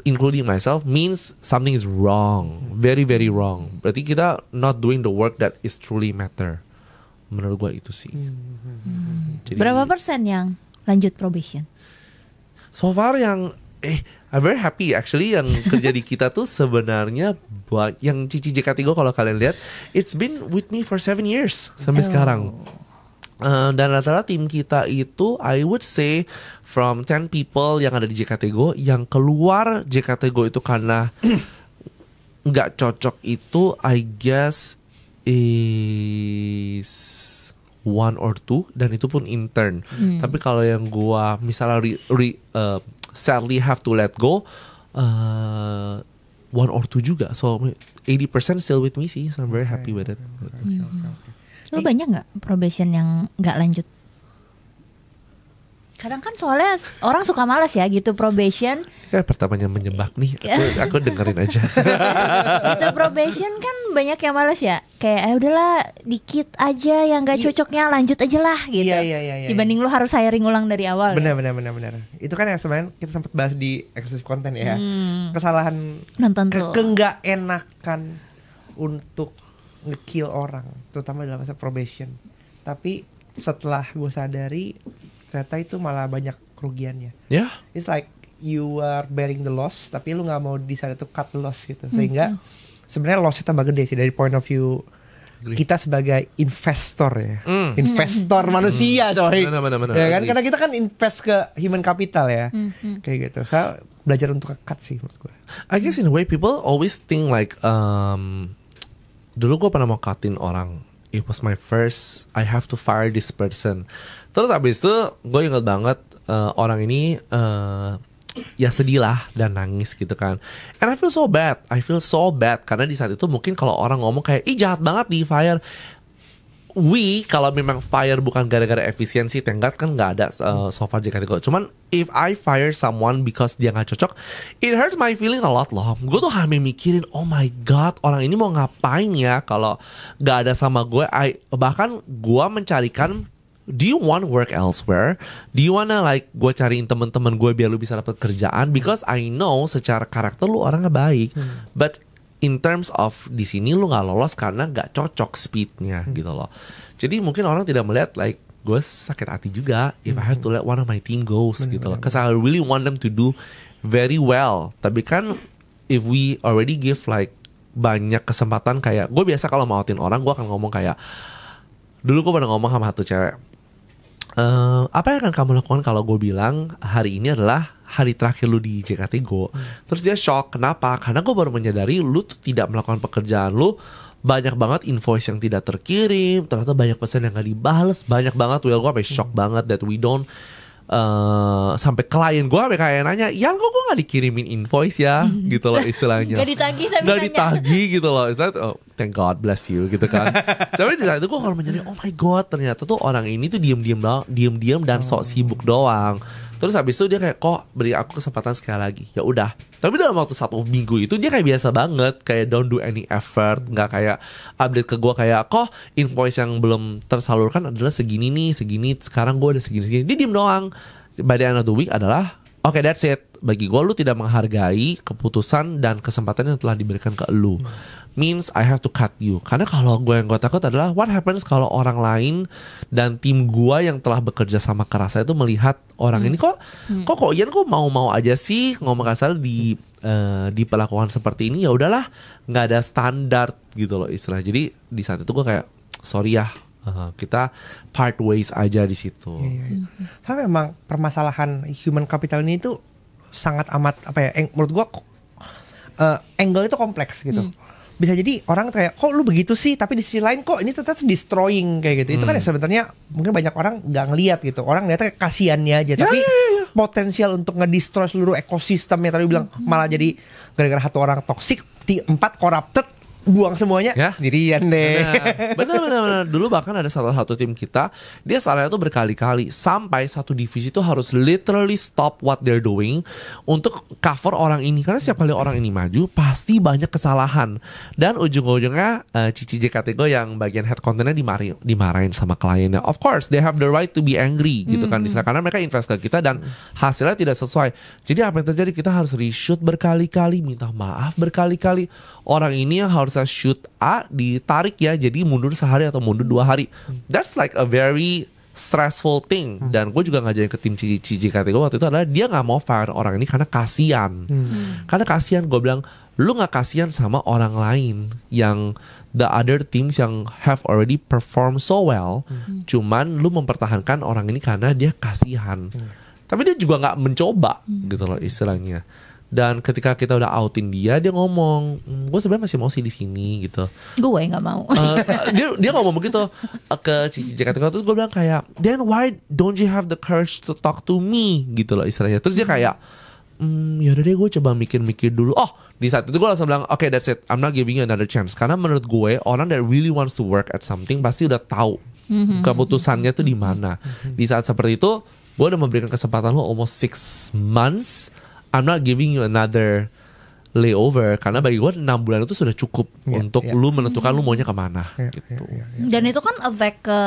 Speaker 1: including myself, means something is wrong, very very wrong. Berarti kita not doing the work that is truly matter. Menurut gue itu sih. Jadi,
Speaker 3: berapa persen yang lanjut probation?
Speaker 1: So far yang I'm very happy actually, yang kerja di kita tuh sebenarnya buat yang Cici JKT Go, kalau kalian lihat, it's been with me for 7 years sampai sekarang. Dan rata-rata tim kita itu I would say from 10 people yang ada di JKT Go, yang keluar JKT Go itu karena nggak cocok itu I guess is 1 or 2, dan itu pun intern. Tapi kalau yang gua misalnya sadly have to let go, 1 or 2 juga. So 80% still with me sih, so I'm very happy with it.
Speaker 3: Lu banyak gak probation yang gak lanjut? Kadang kan soalnya orang suka malas ya gitu probation.
Speaker 1: Kayak pertamanya menjebak nih, aku dengerin aja.
Speaker 3: Gitu probation kan banyak yang malas ya. Kayak udahlah dikit aja yang gak cocoknya, lanjut aja lah gitu.
Speaker 2: Iya.
Speaker 3: Dibanding lu harus hiring ulang dari awal.
Speaker 2: Benar. Itu kan yang sebenarnya kita sempat bahas di eksklusif konten ya. Kesalahan
Speaker 3: nonton tuh.
Speaker 2: Nggak enakan untuk nge-kill orang, terutama dalam masa probation. Tapi setelah gue sadari, ternyata itu malah banyak kerugiannya.
Speaker 1: Yeah.
Speaker 2: It's like you are bearing the loss, tapi lu nggak mau decide to cut the loss gitu. Sehingga sebenarnya lossnya tambah gede sih dari point of view kita sebagai investor ya. Investor manusia coy.
Speaker 1: Benar.
Speaker 2: Ya kan, karena kita kan invest ke human capital ya. Kayak gitu. Saya belajar untuk cut sih menurut gue.
Speaker 1: I guess in a way people always think like dulu gue pernah mau cutin orang. It was my first, I have to fire this person. Terus abis itu gue inget banget orang ini ya sedih lah dan nangis gitu kan. And I feel so bad karena di saat itu mungkin kalau orang ngomong kayak ih jahat banget di fire. Kalau memang fire bukan gara-gara efisiensi, tenggat kan nggak ada so far JKT Go. Cuman if I fire someone because dia nggak cocok, it hurts my feeling a lot loh. Gue tuh hanya mikirin, oh my god, orang ini mau ngapain ya kalau nggak ada sama gue. Bahkan gue mencarikan, do you want work elsewhere? Do you wanna like gue cariin teman-teman gue biar lu bisa dapat kerjaan? Because I know secara karakter lu orangnya baik, but in terms of di sini lu nggak lolos karena nggak cocok speednya gitu loh. Jadi mungkin orang tidak melihat like gue sakit hati juga if I have to let one of my team goes gitu loh. Cause I really want them to do very well. Tapi kan if we already give like banyak kesempatan, kayak gue biasa kalau mau outin orang gue akan ngomong kayak, dulu gue pernah ngomong sama satu cewek, apa yang akan kamu lakukan kalau gue bilang hari ini adalah hari terakhir lu di JKT Go? Terus dia shock, kenapa? Karena gue baru menyadari lu tuh tidak melakukan pekerjaan lu. Banyak banget invoice yang tidak terkirim, ternyata banyak pesan yang gak dibales, banyak banget. Gue sampai shock banget that we don't sampai klien gue sampai kayak nanya, Yan kok gue gak dikirimin invoice ya? Gitu loh istilahnya.
Speaker 3: Gak ditagih tapi
Speaker 1: Gak
Speaker 3: nanya.
Speaker 1: ditagih gitu loh. Istilahnya, oh, thank God bless you gitu kan. Tapi di saat itu gue kalau menyadari, oh my God, ternyata tuh orang ini tuh diem-diem dan sok sibuk doang. Terus habis itu dia kayak, kok beri aku kesempatan sekali lagi. Ya udah. Tapi dalam waktu 1 minggu itu dia kayak biasa banget, kayak don't do any effort, nggak kayak update ke gue kayak, kok invoice yang belum tersalurkan adalah segini nih, segini. Sekarang gue udah segini. Dia diem doang. By the end of the week adalah, okay, that's it. Bagi gue, lu tidak menghargai keputusan dan kesempatan yang telah diberikan ke lu. Means I have to cut you. Karena kalau gue yang gue takut adalah what happens kalau orang lain dan tim gue yang telah bekerja sama keras itu melihat orang ini kok Ian kok mau aja sih ngomong kasar diperlakukan seperti ini. Ya udahlah, nggak ada standar gitu loh istilah. Jadi di saat itu gue kayak sorry ya, kita part ways aja di situ.
Speaker 2: Tapi memang permasalahan human capital ini itu sangat amat apa ya? Menurut gue angle itu kompleks gitu. Bisa jadi orang kayak, kok lu begitu sih, tapi di sisi lain kok ini tetap destroying kayak gitu. Itu kan ya sebenarnya mungkin banyak orang nggak ngelihat gitu. Orang ngeliatnya kasihannya aja, tapi potensial untuk ngedestroy seluruh ekosistem yang tadi bilang malah jadi gara-gara satu orang toksik, 4 corrupted, buang semuanya sendirian deh.
Speaker 1: Benar. Dulu bahkan ada salah satu tim kita, dia salahnya tuh berkali-kali sampai satu divisi tuh harus literally stop what they're doing untuk cover orang ini. Karena setiap kali orang ini maju pasti banyak kesalahan. Dan ujung-ujungnya Cici JKT Go yang bagian head contentnya dimarahin sama kliennya. Of course they have the right to be angry gitu kan. Karena mereka invest ke kita dan hasilnya tidak sesuai. Jadi apa yang terjadi? Kita harus reshoot berkali-kali, minta maaf berkali-kali. Orang ini yang harus shoot A ditarik ya, jadi mundur sehari atau mundur 2 hari. That's like a very stressful thing. Dan gue juga ngajarin ke tim Cici JKT Go waktu itu adalah dia gak mau fire orang ini karena kasihan. Karena kasihan, gue bilang lu gak kasihan sama orang lain yang the other teams yang have already performed so well. Cuman lu mempertahankan orang ini karena dia kasihan. Tapi dia juga gak mencoba gitu loh istilahnya. Dan ketika kita udah outin dia ngomong, gue sebenarnya masih mau sih di sini gitu.
Speaker 3: Gue nggak mau.
Speaker 1: Dia ngomong begitu ke Cici JKT. Terus gue bilang kayak, then why don't you have the courage to talk to me gitu loh istilahnya. Terus dia kayak, yaudah deh gue coba mikir-mikir dulu. Oh di saat itu gue langsung bilang, okay that's it, I'm not giving you another chance. Karena menurut gue orang that really wants to work at something pasti udah tahu keputusannya tuh di mana. Di saat seperti itu, gue udah memberikan kesempatan lo almost 6 months. I'm not giving you another layover. Karena bagi gue 6 bulan itu sudah cukup untuk lu menentukan lu maunya kemana gitu.
Speaker 3: Dan itu kan efek ke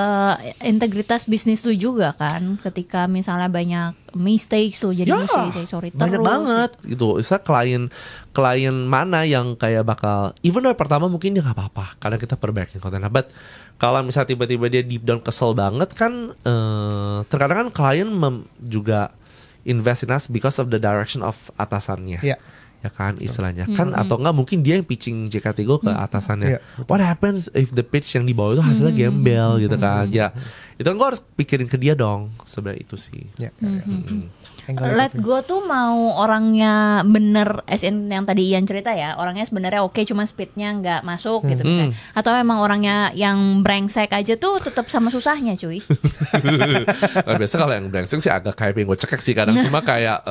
Speaker 3: integritas bisnis lu juga kan. Ketika misalnya banyak mistakes lu jadi mesti say sorry terus.
Speaker 1: Banyak banget gitu. Bisa klien mana yang kayak bakal, even though pertama mungkin dia gak apa-apa karena kita perbaikin konten. But kalau misalnya tiba-tiba dia deep down kesel banget kan, terkadang kan klien juga invest in us because of the direction of atasannya. Ya kan istilahnya kan, atau enggak mungkin dia yang pitching JKT Go ke atasannya. What happens if the pitch yang di bawah itu hasilnya gembel gitu kan. Ya itu kan gue harus pikirin ke dia dong. Sebenarnya itu sih.
Speaker 3: Let Go tuh mau orangnya bener, as in yang tadi Ian cerita ya, orangnya sebenarnya oke, cuma speednya nggak masuk gitu misalnya. Atau emang orangnya yang brengsek aja tuh tetap sama susahnya cuy.
Speaker 1: Biasa kalau yang brengsek sih agak kayak pengen gue cekek sih kadang. Cuma kayak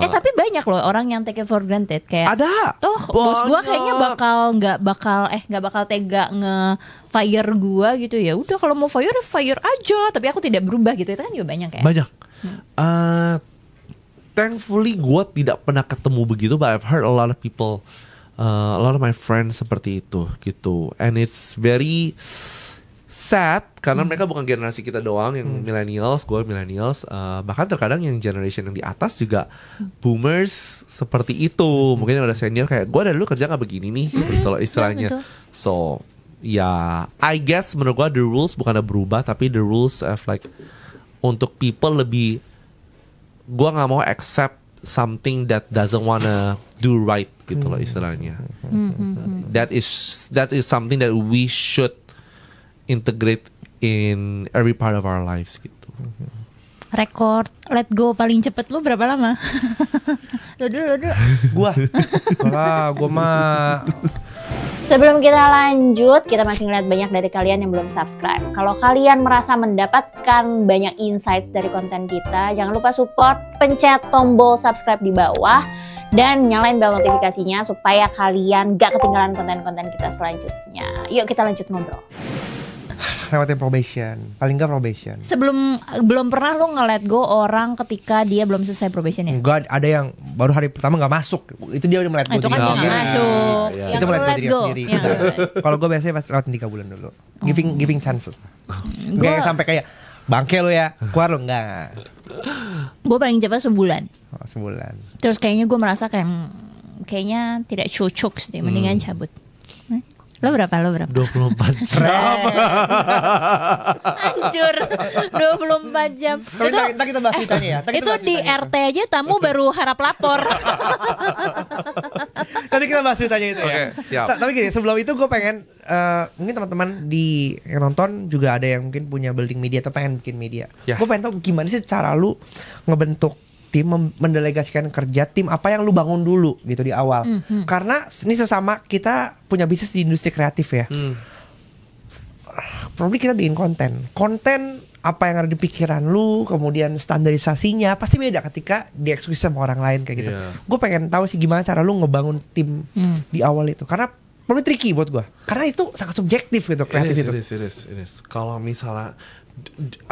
Speaker 3: tapi banyak loh orang yang take it for granted. Kayak
Speaker 1: ada.
Speaker 3: Bos gue kayaknya nggak bakal tega fire gue gitu. Ya udah kalau mau fire aja, tapi aku tidak berubah gitu. Itu kan juga banyak ya.
Speaker 1: Banyak. Thankfully gue tidak pernah ketemu begitu, but I've heard a lot of people, a lot of my friends seperti itu gitu. And it's very sad karena mereka bukan generasi kita doang yang millennials, gue millennials, bahkan terkadang yang generation yang di atas juga boomers seperti itu. Mungkin yang udah senior kayak gue dari dulu kerja nggak begini nih gitu loh istilahnya. So ya I guess menurut gue the rules bukannya berubah, tapi the rules have like untuk people lebih, gue nggak mau accept something that doesn't wanna do right gitu loh istilahnya. That is something that we should integrate in every part of our lives gitu.
Speaker 3: Rekor let go paling cepet lu berapa lama? Lu dulu.
Speaker 2: Gua mah
Speaker 3: Sebelum kita lanjut, kita masih ngeliat banyak dari kalian yang belum subscribe. Kalau kalian merasa mendapatkan banyak insights dari konten kita, jangan lupa support, pencet tombol subscribe di bawah, dan nyalain bel notifikasinya supaya kalian gak ketinggalan konten-konten kita selanjutnya. Yuk kita lanjut ngobrol.
Speaker 2: lewatin probation, paling nggak probation.
Speaker 3: Belum pernah lu nge-let go orang ketika dia belum selesai probation ya?
Speaker 2: Enggak, ada yang baru hari pertama nggak masuk, itu dia udah
Speaker 3: Itu
Speaker 2: melet go
Speaker 3: kan
Speaker 2: diri
Speaker 3: dia nggak masuk.
Speaker 1: Iya.
Speaker 3: Yang
Speaker 2: Itu melet
Speaker 3: lu
Speaker 2: go
Speaker 3: let
Speaker 2: diri
Speaker 3: go.
Speaker 2: sendiri.
Speaker 3: Yang-
Speaker 2: Kalau gue biasanya pas lewatin 3 bulan dulu, giving chances. Gak
Speaker 3: Gua-
Speaker 2: yang sampai kayak bangke lo ya, keluar lo enggak.
Speaker 3: Gue paling cepat sebulan.
Speaker 2: Oh, sebulan.
Speaker 3: Terus kayaknya gue merasa kayak kayaknya tidak cocok sih, mendingan cabut. Lo berapa?
Speaker 1: 24 jam.
Speaker 3: Anjur, 24 jam.
Speaker 2: Tapi ntar kita bahas ceritanya ya. Ntar kita
Speaker 3: Itu
Speaker 2: bahas
Speaker 3: di
Speaker 2: ceritanya.
Speaker 3: RT aja tamu baru harap lapor.
Speaker 2: Nanti kita bahas ceritanya itu ya.
Speaker 1: Oke, siap.
Speaker 2: Tapi gini, sebelum itu gue pengen mungkin teman-teman yang nonton juga ada yang mungkin punya building media atau pengen bikin media.
Speaker 1: Ya.
Speaker 2: Gue pengen tahu gimana sih cara lu ngebentuk tim, mendelegasikan kerja tim, apa yang lu bangun dulu gitu di awal. Karena ini sesama kita punya bisnis di industri kreatif ya. Probably kita bikin konten apa yang ada di pikiran lu, kemudian standarisasinya pasti beda ketika dieksekusi sama orang lain kayak gitu.
Speaker 1: Iya.
Speaker 2: Gue pengen tahu sih gimana cara lu ngebangun tim di awal itu, karena probably tricky buat gue, karena itu sangat subjektif gitu, kreatif itu.
Speaker 1: It is. Kalau misalnya,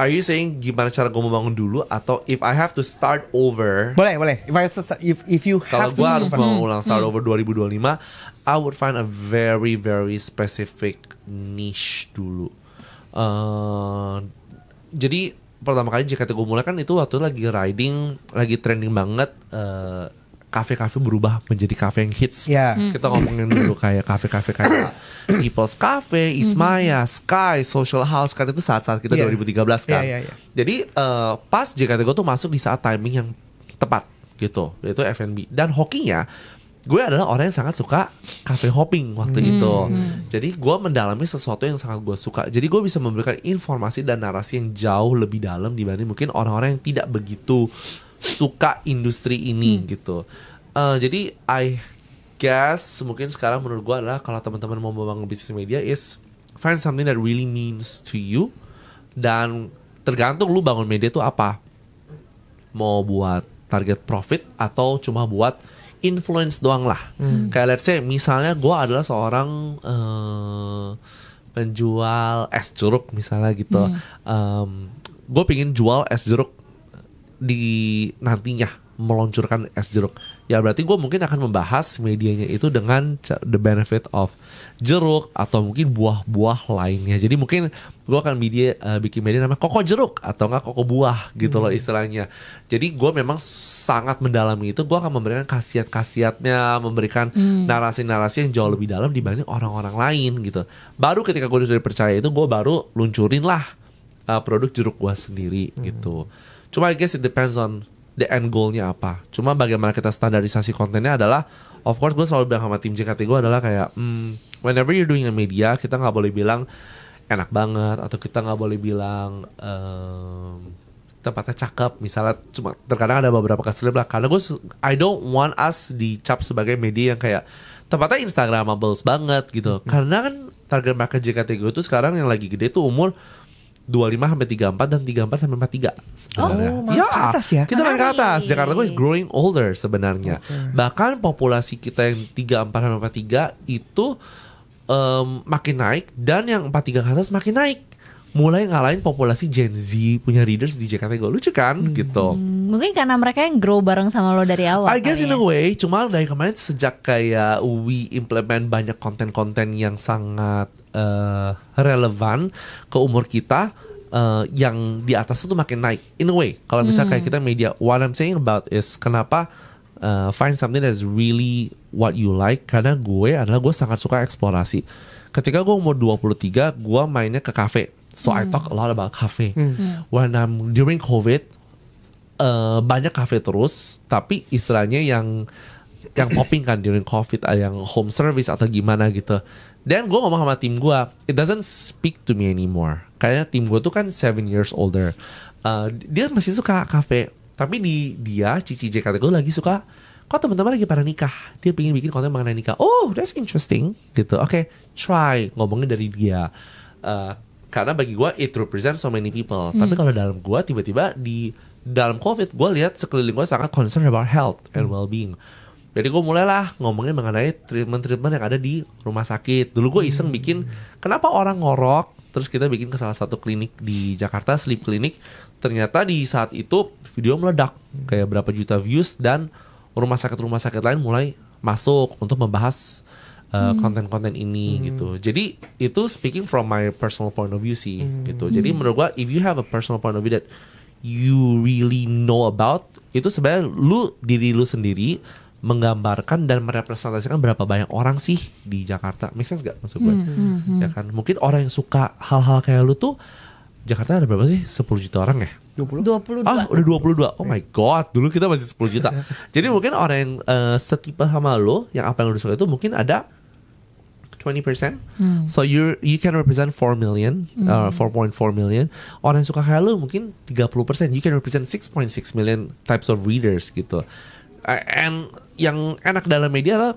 Speaker 1: are you saying gimana cara gue membangun dulu, atau if I have to start over?
Speaker 2: Boleh. If you
Speaker 1: Kalau
Speaker 2: have
Speaker 1: gue harus
Speaker 2: to
Speaker 1: mengulang start over 2025, I would find a very very specific niche dulu. Jadi pertama kali JKT gue mulai kan itu waktu lagi trending banget. Kafe-kafe berubah menjadi kafe yang hits.
Speaker 2: Ya.
Speaker 1: Kita ngomongin dulu kayak kafe-kafe kayak People's Cafe, Ismaya, Sky, Social House, kan itu saat-saat kita
Speaker 2: Iya.
Speaker 1: 2013 kan.
Speaker 2: Iya.
Speaker 1: Jadi pas JKT gue tuh masuk di saat timing yang tepat gitu, yaitu F&B. Dan hokinya, gue adalah orang yang sangat suka cafe hopping waktu itu. Jadi gue mendalami sesuatu yang sangat gue suka. Jadi gue bisa memberikan informasi dan narasi yang jauh lebih dalam dibanding mungkin orang-orang yang tidak begitu suka industri ini gitu. Jadi I guess mungkin sekarang menurut gue adalah kalau teman-teman mau membangun bisnis media is find something that really means to you, dan tergantung lu bangun media itu apa. Mau buat target profit atau cuma buat influence doang lah. Kayak let's say misalnya gue adalah seorang penjual es jeruk misalnya gitu. Gue pengen jual es jeruk di nantinya meluncurkan es jeruk, ya berarti gue mungkin akan membahas medianya itu dengan the benefit of jeruk atau mungkin buah-buah lainnya. Jadi mungkin gue akan bikin media namanya koko jeruk atau enggak koko buah gitu loh istilahnya. Jadi gue memang sangat mendalami itu. Gue akan memberikan khasiat-khasiatnya, memberikan narasi-narasi yang jauh lebih dalam dibanding orang-orang lain gitu. Baru ketika gue sudah dipercaya itu, gue baru luncurin lah produk jeruk gue sendiri gitu. Cuma I guess it depends on the end goal-nya apa. Cuma bagaimana kita standarisasi kontennya adalah, of course gue selalu bilang sama tim JKT gue adalah kayak whenever you're doing a media, kita gak boleh bilang enak banget, atau kita gak boleh bilang tempatnya cakep. Misalnya cuma terkadang ada beberapa keselip lah, karena I don't want us dicap sebagai media yang kayak tempatnya instagramables banget gitu. Karena kan target market JKT gue tuh sekarang yang lagi gede tuh umur 25 sampai 34 dan 34 sampai 43 sebenarnya.
Speaker 2: malah ke atas ya?
Speaker 1: Kita main ke
Speaker 3: Menarik.
Speaker 1: atas. Jakarta gue is growing older sebenarnya. Bahkan populasi kita yang 34 sampai 43 itu makin naik, dan yang 43 ke atas makin naik. Mulai ngalahin populasi Gen Z punya readers di JKT gue. Lucu kan gitu.
Speaker 3: Mungkin karena mereka yang grow bareng sama lo dari awal.
Speaker 1: I guess
Speaker 3: kali
Speaker 1: in
Speaker 3: ya.
Speaker 1: a way, cuma dari kemarin sejak kayak we implement banyak konten-konten yang sangat relevan ke umur kita, yang di atas itu makin naik. In a way, kalau misalnya kayak kita media, what I'm saying about is kenapa find something that is really what you like, karena gue sangat suka eksplorasi. Ketika gue umur 23, gue mainnya ke cafe. So I talk a lot about cafe. When I'm during COVID, banyak cafe terus, tapi istilahnya yang popping kan during COVID, yang home service atau gimana gitu. Dan gue ngomong sama tim gue, it doesn't speak to me anymore. Kayaknya tim gue tuh kan 7 years older. dia masih suka kafe. Tapi dia Cici JKT Go lagi suka, kok teman-teman lagi pada nikah, dia pengen bikin konten mengenai nikah. Oh, that's interesting gitu. Oke, try ngomongin dari dia. Karena bagi gue it represent so many people. Tapi kalau dalam gue tiba-tiba di dalam COVID gue lihat sekeliling gue sangat concerned about health and well-being. Jadi gue mulailah ngomongin mengenai treatment-treatment yang ada di rumah sakit. Dulu gue iseng bikin kenapa orang ngorok. Terus kita bikin ke salah satu klinik di Jakarta, sleep clinic. Ternyata di saat itu video meledak, kayak berapa juta views, dan rumah sakit lain mulai masuk untuk membahas konten-konten ini gitu. Jadi itu speaking from my personal point of view sih gitu. Jadi menurut gua if you have a personal point of view that you really know about, itu sebenarnya diri lu sendiri menggambarkan dan merepresentasikan berapa banyak orang sih di Jakarta. Make sense gak maksud gue? Ya kan, mungkin orang yang suka hal-hal kayak lu tuh, Jakarta ada berapa sih? 10 juta orang ya?
Speaker 3: 22.
Speaker 1: Ah, udah 22. Oh my god, dulu kita masih 10 juta. Jadi mungkin orang yang setipe sama lo, yang apa yang lu suka itu mungkin ada 20%. So you can represent 4 million, 4.4 million. Orang yang suka kayak lu mungkin 30%. You can represent 6.6 million types of readers gitu. And yang enak dalam media lah,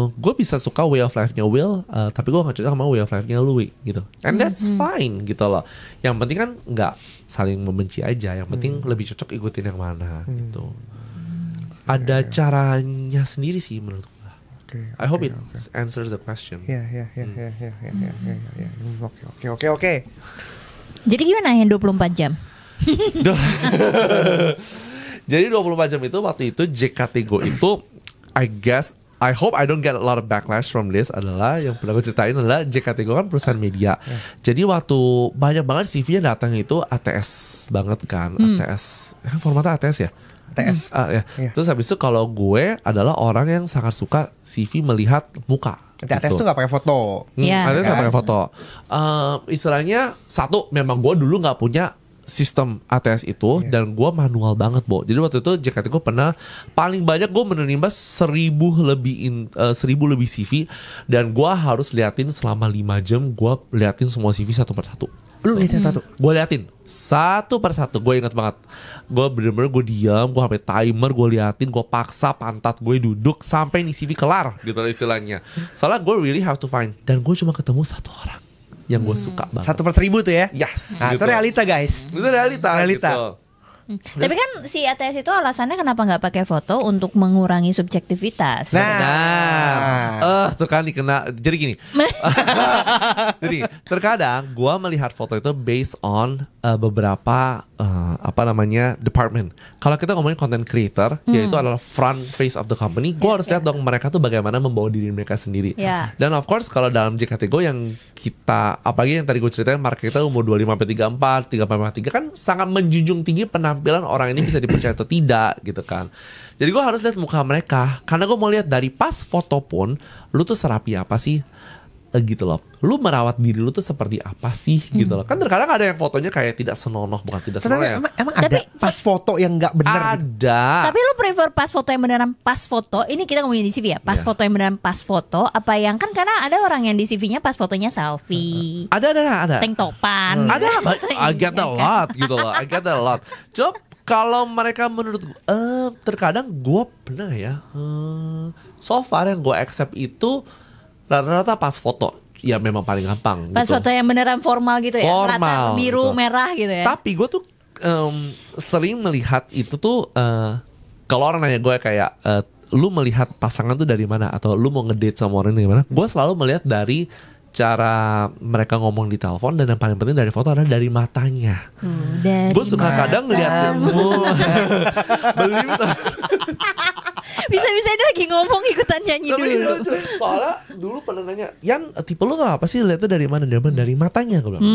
Speaker 1: gue bisa suka way of life-nya Will, tapi gue gak cocok sama way of life-nya Louis gitu. And that's fine gitu loh. Yang penting kan gak saling membenci aja. Yang penting lebih cocok ikutin yang mana gitu. Ada caranya sendiri sih menurut gue. I hope it answers the question.
Speaker 2: Oke.
Speaker 3: Jadi gimana yang 24 jam?
Speaker 1: Jadi 24 jam itu waktu itu JKT Go itu I hope I don't get a lot of backlash from this adalah yang pernah gue ceritain adalah JKT Go kan perusahaan media. Jadi waktu banyak banget CV-nya datang itu ATS banget kan. ATS kan formatnya ATS ya?
Speaker 2: ATS.
Speaker 1: Ya. Terus habis itu kalau gue adalah orang yang sangat suka CV melihat muka.
Speaker 2: ATS tuh gak pakai foto.
Speaker 1: ATS gak pakai foto. Istilahnya satu, memang gue dulu gak punya sistem ATS itu, dan gue manual banget, Bo. Jadi waktu itu JKT gue pernah paling banyak gue menerima 1,000 lebih CV, dan gue harus liatin selama 5 jam. Gue liatin semua CV satu persatu.
Speaker 2: Lu liatin satu?
Speaker 1: Gue liatin satu persatu. Gue inget banget. Gue bener-bener gue diam, gue sampai timer, gue liatin, gue paksa pantat gue duduk sampai nih CV kelar gitu istilahnya. Soalnya gue really have to find, dan gue cuma ketemu satu orang yang gue suka banget.
Speaker 2: 1/1000 tuh ya?
Speaker 1: Yes.
Speaker 2: Nah,
Speaker 1: gitu.
Speaker 2: itu realita guys.
Speaker 1: Itu realita. Gitu.
Speaker 3: Tapi kan si ATS itu alasannya kenapa nggak pakai foto untuk mengurangi subjektivitas.
Speaker 1: Tuh kan dikena. Jadi gini. Jadi terkadang gue melihat foto itu based on beberapa department. Kalau kita ngomongin content creator, yaitu adalah front face of the company, gue harus lihat dong mereka tuh bagaimana membawa diri mereka sendiri. Dan of course kalau dalam JKT Go yang kita, apalagi yang tadi gue ceritain, market kita umur 25-34, 35-53 kan sangat menjunjung tinggi penampilan orang ini bisa dipercaya atau tidak gitu kan. Jadi gue harus lihat muka mereka, karena gue mau lihat dari pas foto pun lu tuh serapi apa sih gitu loh. Lu merawat diri lu tuh seperti apa sih gitu loh. Kan terkadang ada yang fotonya kayak tidak senonoh, bukan tidak senonoh ya.
Speaker 2: Emang ada pas foto yang gak benar?
Speaker 1: Ada.
Speaker 3: Tapi lu prefer pas foto yang beneran pas foto? Ini kita ngomongin di CV ya. Pas foto yang beneran pas foto, apa yang kan karena ada orang yang di CV-nya pas fotonya selfie.
Speaker 1: Ada.
Speaker 3: Tank topan.
Speaker 1: Ada. I get that a lot gitu loh. I get that a lot. Coba kalau mereka menurut terkadang gue pernah ya. So far yang gue accept itu rata-rata pas foto. Ya memang paling gampang
Speaker 3: pas
Speaker 1: gitu.
Speaker 3: Foto yang beneran formal gitu ya.
Speaker 1: Formal,
Speaker 3: rata biru
Speaker 1: gitu.
Speaker 3: Merah gitu ya.
Speaker 1: Tapi gue tuh sering melihat itu tuh kalau orang nanya gue kayak lu melihat pasangan tuh dari mana, atau lu mau ngedate sama orang dari mana, gue selalu melihat dari cara mereka ngomong di telepon, dan yang paling penting dari foto adalah dari matanya. Gue suka kadang ngeliat beli
Speaker 3: bisa-bisa dia lagi ngomong ikutan nyanyi dulu.
Speaker 1: Soalnya dulu pernah nanya, Yan, tipe lu tuh apa sih, lihatnya dari mana? Dari matanya, gue bilang.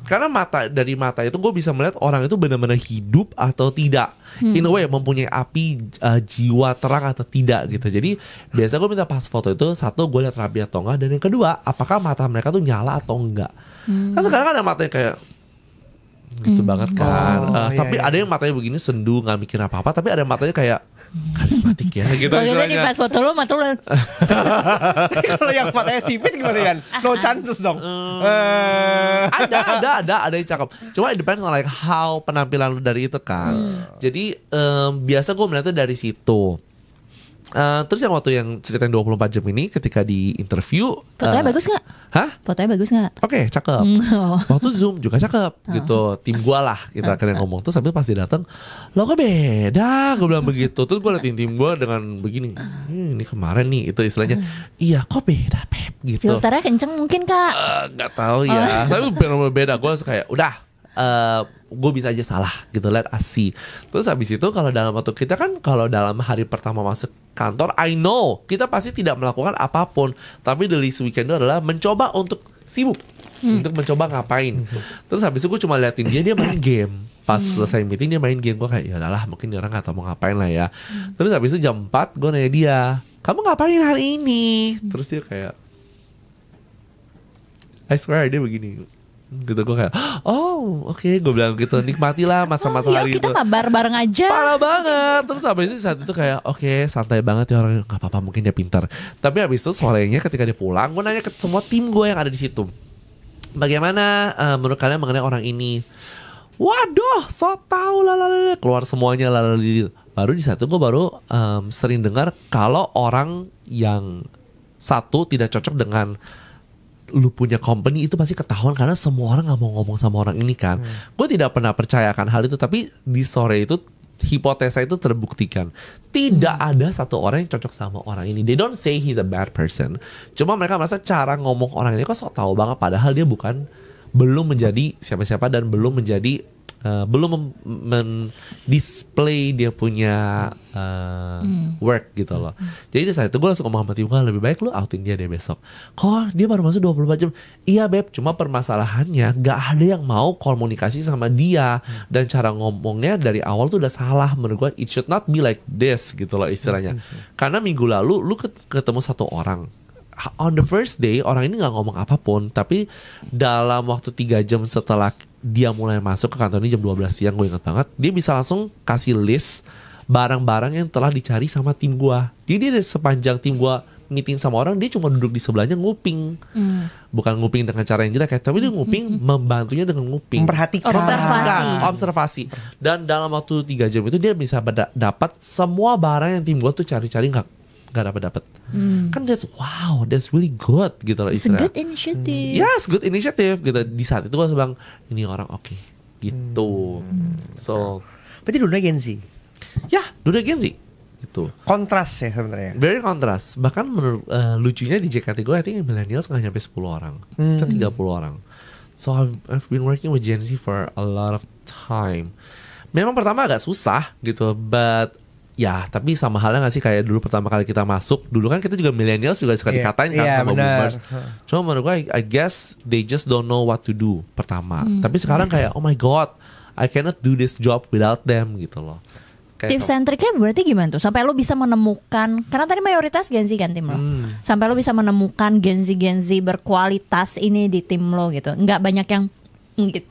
Speaker 1: Karena dari mata itu gue bisa melihat orang itu benar-benar hidup atau tidak. In a way mempunyai api jiwa terang atau tidak gitu. Jadi biasa gue minta pas foto itu, satu gue lihat rapi atau enggak, dan yang kedua apakah mata mereka tuh nyala atau enggak. Kan kadang-kadang ada matanya kayak gitu banget kan. Tapi ada yang matanya begini sendu, nggak mikir apa-apa. Tapi ada matanya kayak karismatik ya gitu.
Speaker 3: Kalau gitu nih pas foto lu mata lu
Speaker 2: Kalau yang matanya sipit gimana Yan? No chances dong.
Speaker 1: Ada yang cakep. Cuma it depends on like how penampilan lu dari itu kan. Jadi biasa gue melihatnya dari situ. Terus yang waktu yang ceritain 24 jam ini ketika di interview,
Speaker 3: fotonya bagus nggak?
Speaker 1: Hah?
Speaker 3: Fotonya bagus nggak?
Speaker 1: Oke, cakep. Waktu Zoom juga cakep gitu. Tim gue lah kita akhirnya ngomong. Terus sambil pas dia datang, lo kok beda? Gue bilang begitu. Terus gue liatin tim gue dengan begini. Ini kemarin nih itu istilahnya. Iya, kok beda Pep gitu.
Speaker 3: Filternya kenceng mungkin Kak.
Speaker 1: Nggak tahu ya. Tapi benar-benar beda. Gue kayak udah. Gue bisa aja salah gitu, let us see. Terus habis itu kalau dalam waktu kita kan kalau dalam hari pertama masuk kantor, I know kita pasti tidak melakukan apapun, tapi the least we can do adalah mencoba untuk sibuk, untuk mencoba ngapain. Terus habis itu gue cuma liatin dia main game. Pas selesai meeting dia main game, gue kayak ya udahlah mungkin dia orang nggak tahu mau ngapain lah ya. Terus habis itu jam 4 gue nanya dia, kamu ngapain hari ini? Terus dia kayak I swear dia begini gitu. Gue kayak oh oke, gue bilang gitu, nikmatilah masa-masa hari itu.
Speaker 3: Kita mabar bareng aja.
Speaker 1: Parah banget. Terus habis itu saat itu kayak oke, santai banget ya orang, nggak apa-apa mungkin dia pintar. Tapi habis itu sorenya ketika dia pulang, gue nanya ke semua tim gue yang ada di situ, bagaimana menurut kalian mengenai orang ini? Waduh, so tau lah, keluar semuanya lah. Baru di satu gue baru sering dengar kalau orang yang satu tidak cocok dengan lu punya company itu pasti ketahuan karena semua orang nggak mau ngomong sama orang ini kan. Gue tidak pernah percayakan hal itu, tapi di sore itu hipotesa itu terbuktikan. Tidak ada satu orang yang cocok sama orang ini. They don't say he's a bad person. Cuma mereka merasa cara ngomong orang ini kok sok tahu banget, padahal dia belum menjadi siapa-siapa dan belum menjadi belum display dia punya work gitu loh. Jadi di saat itu gue langsung ngomong sama tim gue, lebih baik lu outing dia deh besok. Kok dia baru masuk 24 jam? Iya beb, cuma permasalahannya gak ada yang mau komunikasi sama dia. Dan cara ngomongnya dari awal tuh udah salah menurut gue. It should not be like this gitu loh istilahnya. Karena minggu lalu lu ketemu satu orang, on the first day orang ini gak ngomong apapun, tapi dalam waktu 3 jam setelah dia mulai masuk ke kantor ini jam 12 siang, gue ingat banget, dia bisa langsung kasih list barang-barang yang telah dicari sama tim gue. Jadi dia sepanjang tim gue meeting sama orang, dia cuma duduk di sebelahnya nguping. Bukan nguping dengan cara yang jelek, tapi dia nguping membantunya dengan nguping,
Speaker 2: memperhatikan,
Speaker 1: observasi. Dan dalam waktu 3 jam itu dia bisa dapat semua barang yang tim gue tuh cari-cari gak dapat. Kan that's really good gitu loh istilahnya.
Speaker 3: It's a good initiative.
Speaker 1: Yes, good initiative gitu. Di saat itu gue bilang ini orang oke gitu. So
Speaker 2: berarti dulu Gen Z.
Speaker 1: Ya, dulu Gen Z gitu.
Speaker 2: Kontras ya sebenarnya.
Speaker 1: Very kontras. Bahkan menurut lucunya di JKT gue, I think millennials nggak nyampe 10 orang, 30 orang. So I've been working with Gen Z for a lot of time. Memang pertama agak susah gitu, but ya, tapi sama halnya gak sih kayak dulu pertama kali kita masuk, dulu kan kita juga millennials juga suka dikatain kan sama boomers. Cuma menurut gue I guess they just don't know what to do pertama. Tapi sekarang kayak oh my god, I cannot do this job without them gitu loh.
Speaker 3: Tips and triknya berarti gimana tuh sampai lo bisa menemukan, karena tadi mayoritas Gen Z kan tim lo, sampai lo bisa menemukan Gen Z berkualitas ini di tim lo gitu. Nggak banyak yang gitu.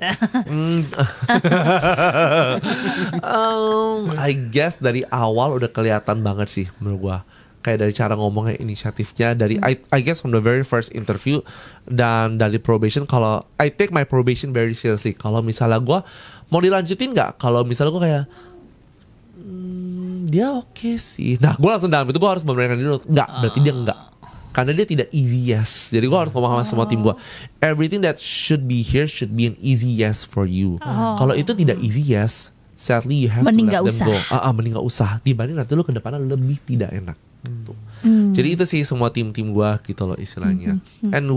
Speaker 1: I guess dari awal udah kelihatan banget sih menurut gua. Kayak dari cara ngomongnya, inisiatifnya, dari I guess from the very first interview dan dari probation. Kalau I take my probation very seriously. Kalau misalnya gua mau dilanjutin nggak? Kalau misalnya gua kayak dia oke sih. Nah, gua langsung dalam itu gua harus memberikan diri nggak. Berarti dia nggak. Karena dia tidak easy yes. Jadi gue harus ngomong sama semua tim gue, everything that should be here should be an easy yes for you. Kalau itu tidak easy yes, sadly you have
Speaker 3: mending
Speaker 1: to let them go.
Speaker 3: Mending
Speaker 1: gak usah. Dibanding nanti lu ke depannya lebih tidak enak. Jadi itu sih semua tim-tim gue gitu loh istilahnya. And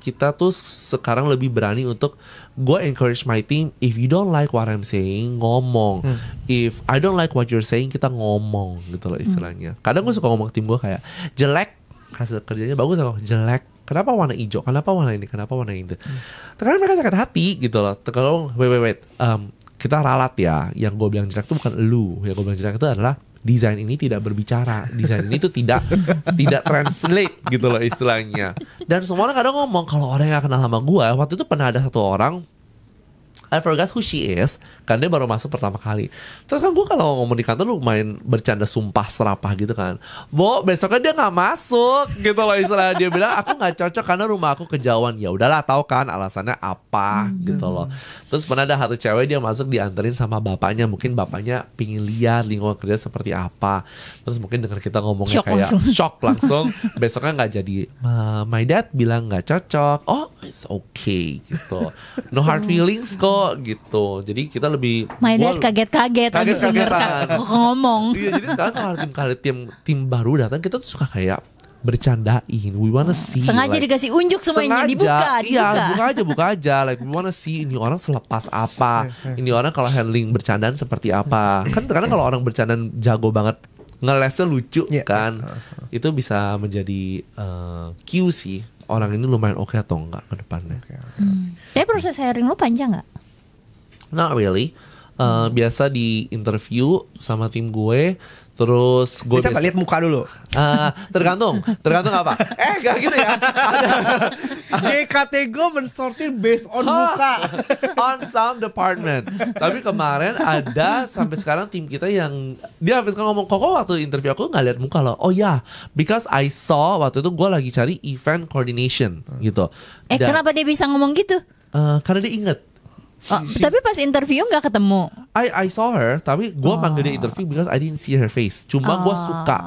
Speaker 1: kita tuh sekarang lebih berani untuk, gue encourage my team, if you don't like what I'm saying, ngomong. If I don't like what you're saying, kita ngomong gitu loh istilahnya. Kadang gue suka ngomong tim gue kayak, jelek hasil kerjanya bagus atau jelek, kenapa warna hijau, kenapa warna ini, kenapa warna ini. Terkadang mereka sakit hati gitu loh. Kalau wait, kita ralat ya. Yang gue bilang jelek itu bukan elu. Yang gue bilang jelek itu adalah desain ini tidak berbicara, desain ini tuh tidak translate gitu loh istilahnya. Dan semua orang kadang ngomong, kalau orang yang kenal sama gue, waktu itu pernah ada satu orang I forgot who she is, karena dia baru masuk pertama kali. Terus kan gue kalau ngomong di kantor lu main bercanda sumpah serapah gitu kan. Bo, besoknya dia nggak masuk gitu loh istilahnya. Dia bilang aku nggak cocok karena rumah aku kejauhan. Ya udahlah, tahu kan alasannya apa gitu loh. Terus pernah ada satu cewek dia masuk dianterin sama bapaknya. Mungkin bapaknya pingin lihat lingkungan kerja seperti apa. Terus mungkin dengan kita ngomongnya shock langsung. Besoknya nggak jadi. My dad bilang nggak cocok. Oh, it's okay gitu. No hard feelings kok gitu. Jadi kita lebih
Speaker 3: My dad kaget-kaget ngomong.
Speaker 1: Iya, jadi sekarang kalau tim baru datang kita tuh suka kayak bercandain. We wanna see.
Speaker 3: Sengaja dikasih unjuk semuanya, dibuka.
Speaker 1: Iya, buka aja. Like we wanna see ini orang selepas apa. Ini orang kalau handling bercandaan seperti apa. Kan kadang kalau orang bercandaan jago banget, ngelesnya lucu kan. Itu bisa menjadi cue sih. Orang ini lumayan oke atau enggak ke depannya.
Speaker 3: Tapi proses hiring lu panjang gak?
Speaker 1: Not really. Biasa di interview sama tim gue. Terus gue
Speaker 2: bisa lihat muka dulu.
Speaker 1: Tergantung apa? Gak gitu ya.
Speaker 2: GKT gue mensortir based on muka.
Speaker 1: On some department. Tapi kemarin ada sampai sekarang tim kita yang dia habis ngomong, kok waktu interview aku nggak lihat muka loh. Oh ya, because I saw waktu itu gue lagi cari event coordination gitu.
Speaker 3: Kenapa dia bisa ngomong gitu?
Speaker 1: Karena dia inget.
Speaker 3: Tapi pas interview nggak ketemu.
Speaker 1: I saw her, tapi gue panggil dia interview because I didn't see her face. Cuma gue suka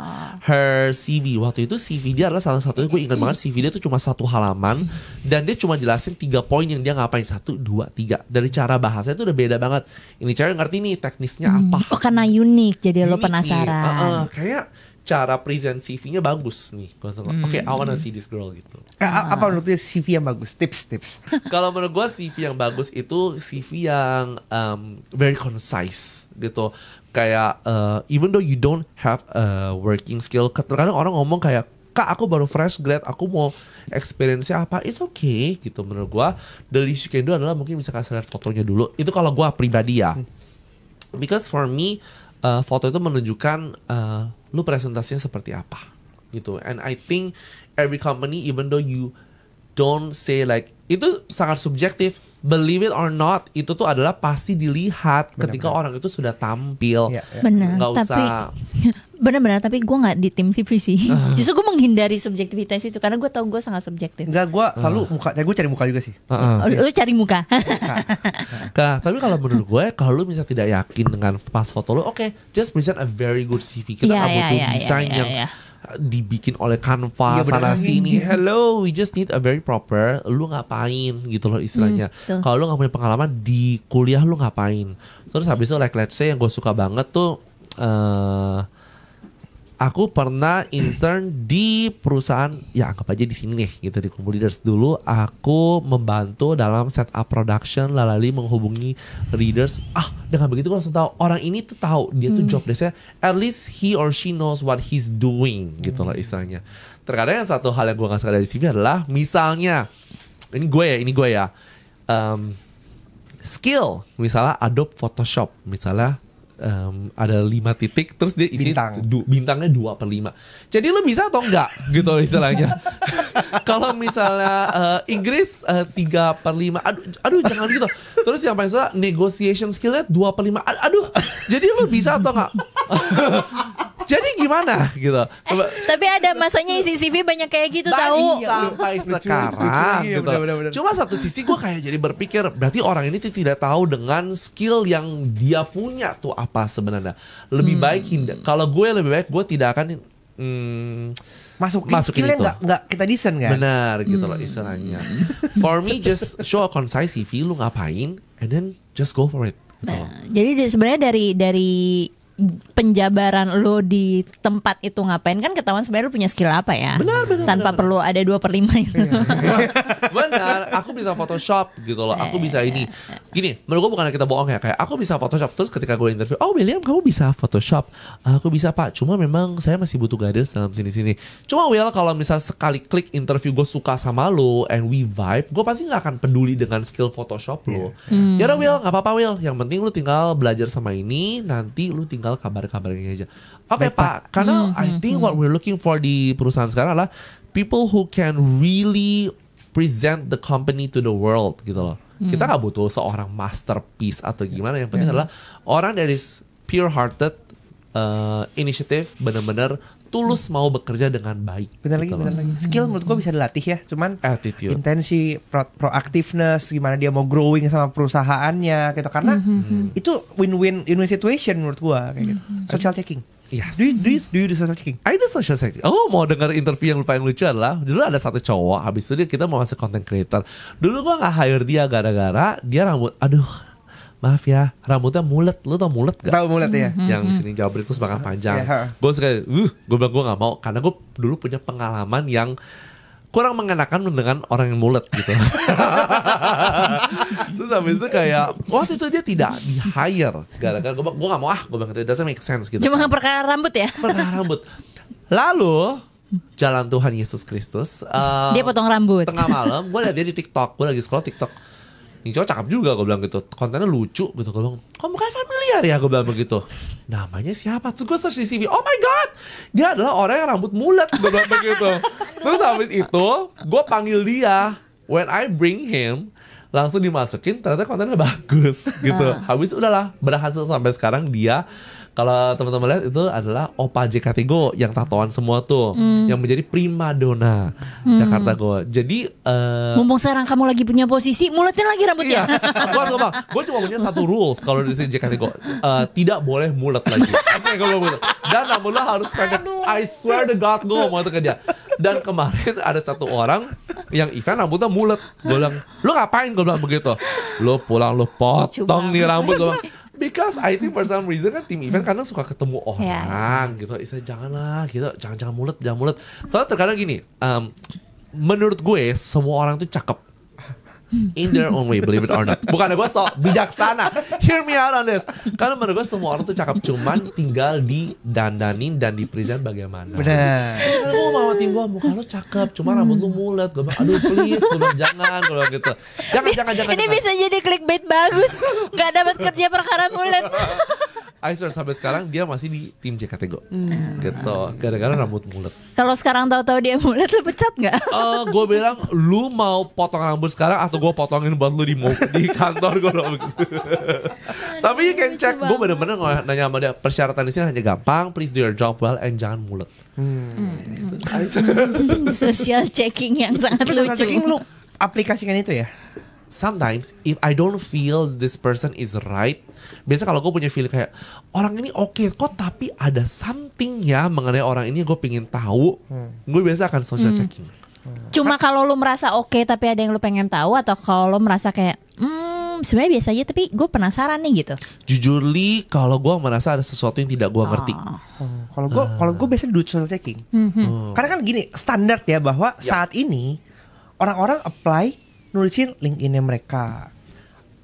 Speaker 1: her CV. Waktu itu CV dia adalah salah satunya, gue ingat banget CV dia tuh cuma 1 halaman dan dia cuma jelasin 3 poin yang dia ngapain. 1, 2, 3. Dari cara bahasanya tuh udah beda banget. Ini cewek ngerti nih teknisnya apa.
Speaker 3: Oh, karena unik jadi lo penasaran.
Speaker 1: Kayak cara present CV-nya bagus nih. Oke, I wanna see this girl gitu.
Speaker 2: Apa menurut lu CV yang bagus? Tips.
Speaker 1: Kalau menurut gue CV yang bagus itu CV yang very concise gitu. Kayak even though you don't have a working skill, kadang orang ngomong kayak, Kak aku baru fresh grad, aku mau experience-nya apa, it's okay gitu. Menurut gue the least you can do adalah mungkin bisa kasih lihat fotonya dulu. Itu kalau gue pribadi ya. Because for me foto itu menunjukkan lu presentasinya seperti apa gitu. And I think every company, even though you don't say like, itu sangat subjektif, believe it or not, itu tuh adalah pasti dilihat ketika orang itu sudah tampil.
Speaker 3: Benar.
Speaker 1: Nggak usah.
Speaker 3: Benar-benar, tapi gue nggak di tim CV sih. Justru gue menghindari subjektivitas itu karena gue tahu gue sangat subjektif.
Speaker 2: Enggak, gue selalu muka. Gue cari muka juga sih.
Speaker 3: Lu cari muka.
Speaker 1: Tapi kalau menurut gue, kalau lu bisa tidak yakin dengan pas foto lu, oke, just present a very good CV. Kita nggak butuh desain yang dibikin oleh Canva sana sini. Hello, we just need a very proper. Lu ngapain gitu loh istilahnya. Kalau lu nggak punya pengalaman di kuliah, lu ngapain? Terus habis itu like let's say yang gue suka banget tuh, aku pernah intern di perusahaan, ya anggap aja di sini nih gitu, di Kumpul Leaders. Dulu aku membantu dalam setup production, lalu menghubungi readers. Dengan begitu gue langsung tahu orang ini tuh tahu dia tuh job desk-nya, at least he or she knows what he's doing gitu loh istilahnya. Terkadang yang satu hal yang gue gak suka dari CV adalah misalnya, ini gue ya skill, misalnya Adobe Photoshop, misalnya ada 5 titik, terus dia isi bintangnya 2/5. Jadi lu bisa atau enggak gitu istilahnya. Kalau misalnya Inggris 3/5, aduh jangan gitu. Terus yang paling susah negotiation skillnya 2/5. Aduh, jadi lu bisa atau enggak? Jadi gimana gitu.
Speaker 3: Tapi ada masanya isi CV banyak kayak gitu tahu.
Speaker 1: Sampai sekarang gitu. Bener. Cuma satu sisi gue kayak jadi berpikir, berarti orang ini tidak tahu dengan skill yang dia punya tuh apa sebenarnya. Lebih baik kalau gue lebih baik gue tidak akan masukin
Speaker 2: skillnya nggak kita desain kan.
Speaker 1: Benar gitu loh istilahnya. For me just show a concise CV, lu ngapain and then just go for it gitu.
Speaker 3: Jadi sebenarnya dari penjabaran lo di tempat itu ngapain kan ketahuan sebenarnya lo punya skill apa ya.
Speaker 1: Benar,
Speaker 3: tanpa perlu ada 2/5 itu.
Speaker 1: Benar, aku bisa Photoshop gitu loh. Aku bisa ini. Gini, menurut gue bukan kita bohong ya. Kayak aku bisa Photoshop. Terus ketika gue interview, oh William kamu bisa Photoshop. Aku bisa Pak, cuma memang saya masih butuh guidance dalam sini-sini. Cuma Will, kalau misal sekali klik interview gue suka sama lo and we vibe, gue pasti gak akan peduli dengan skill Photoshop lo. Yaudah Will, gak apa-apa Will. Yang penting lu tinggal belajar sama ini. Nanti lu tinggal kabar-kabarnya aja. Oke Pak, karena I think what we're looking for di perusahaan sekarang adalah people who can really present the company to the world gitu loh. Kita nggak butuh seorang masterpiece atau gimana. Yang penting adalah orang dari pure hearted initiative, benar-benar tulus mau bekerja dengan baik.
Speaker 2: Benar
Speaker 1: gitu
Speaker 2: lagi, benar lagi. Skill menurut gue bisa dilatih ya, cuman
Speaker 1: attitude.
Speaker 2: intensi, proactiveness, gimana dia mau growing sama perusahaannya gitu. Karena itu win-win situation menurut gue kayak gitu. Social checking.
Speaker 1: Yes.
Speaker 2: Do you do social checking?
Speaker 1: I do social checking. Oh, mau dengar interview yang paling lucu adalah dulu ada satu cowok, habis itu kita mau masuk content creator. Dulu gua nggak hire dia gara-gara dia rambut, aduh, maaf ya, rambutnya mulet. Lu tau mulet gak?
Speaker 2: Tahu mulet ya.
Speaker 1: Yang sini jabrik terus bahkan panjang.
Speaker 2: Yeah.
Speaker 1: Gue suka, gue bilang gue nggak mau karena gue dulu punya pengalaman yang kurang mengenakan dengan orang yang mulet gitu. Terus habis itu kayak waktu itu dia tidak di hire gara-gara gue nggak mau gue bilang itu doesn't make sense gitu.
Speaker 3: Cuma perkara rambut ya?
Speaker 1: Perkara rambut. Lalu jalan Tuhan Yesus Kristus.
Speaker 3: Dia potong rambut.
Speaker 1: Tengah malam gue liat dia di TikTok. Gue lagi scroll TikTok. Ini cowok cakep juga gue bilang gitu. Kontennya lucu gitu. Gue bilang kok mukanya familiar ya, gue bilang begitu. Namanya siapa? Terus gue search di CV. Oh my god, dia adalah orang yang rambut mulet. Gue bilang begitu. Terus habis itu gue panggil dia. When I bring him, langsung dimasukin, ternyata kontennya bagus gitu. Habis udahlah, berhasil sampai sekarang dia. Kalau teman-teman lihat itu adalah Opa JKT-GO yang tatoan semua tuh, yang menjadi primadona Jakarta Go. Jadi
Speaker 3: mumpung sekarang kamu lagi punya posisi, muletin lagi rambutnya.
Speaker 1: Gue cuma punya satu rules kalau di sini JKT-GO, tidak boleh mulet lagi. Dan rambut lo harus pendek. I swear to God, gue ngomong itu ke dia. Dan kemarin ada satu orang yang event rambutnya mulet. Gue bilang, lu ngapain? Gue bilang begitu. Lu pulang lu potong nih rambut. Gue bilang, because I think for some reason kan tim event kadang suka ketemu orang gitu. Saya janganlah gitu, jangan mulet. Soalnya terkadang gini, menurut gue semua orang tuh cakep. In their own way, believe it or not. Bukannya gue sok bijaksana. Hear me out on this. Karena menurut gue semua orang tuh cakep, cuman tinggal didandanin dan di-present bagaimana.
Speaker 2: Benar.
Speaker 1: Karena gue mau tim gue, muka lo cakep, cuma rambut lo mulet. Gue bilang, aduh please, gue bilang jangan, gue bilang gitu. Jangan.
Speaker 3: Ini bisa jadi clickbait bagus. Gak dapat kerja perkara mulet.
Speaker 1: I swear sampai sekarang dia masih di tim JKT-GO gitu, gara-gara rambut mulet.
Speaker 3: Kalau sekarang tahu-tahu dia mulet, lu pecat nggak?
Speaker 1: Gue bilang, lu mau potong rambut sekarang atau gue potongin buat lu di kantor gue loh gitu. Tapi you can check, gue bener-bener nanya sama dia, persyaratan di sini hanya gampang, please do your job well and jangan mulet.
Speaker 3: Social checking yang sangat
Speaker 2: Social
Speaker 3: lucu.
Speaker 2: checking lu aplikasikan itu ya?
Speaker 1: Sometimes if I don't feel this person is right, biasa kalau gue punya feeling kayak orang ini oke kok, tapi ada something ya mengenai orang ini gue pingin tahu, gue biasa akan social checking.
Speaker 3: Cuma kalau lu merasa oke tapi ada yang lu pengen tahu, atau kalau lu merasa kayak sebenarnya biasa aja tapi gue penasaran nih gitu.
Speaker 1: Jujur li, kalau gue merasa ada sesuatu yang tidak gue ngerti.
Speaker 2: Kalau gue biasanya do social checking. Karena kan gini, standar ya bahwa saat ini orang-orang apply nulisin LinkedIn-nya mereka,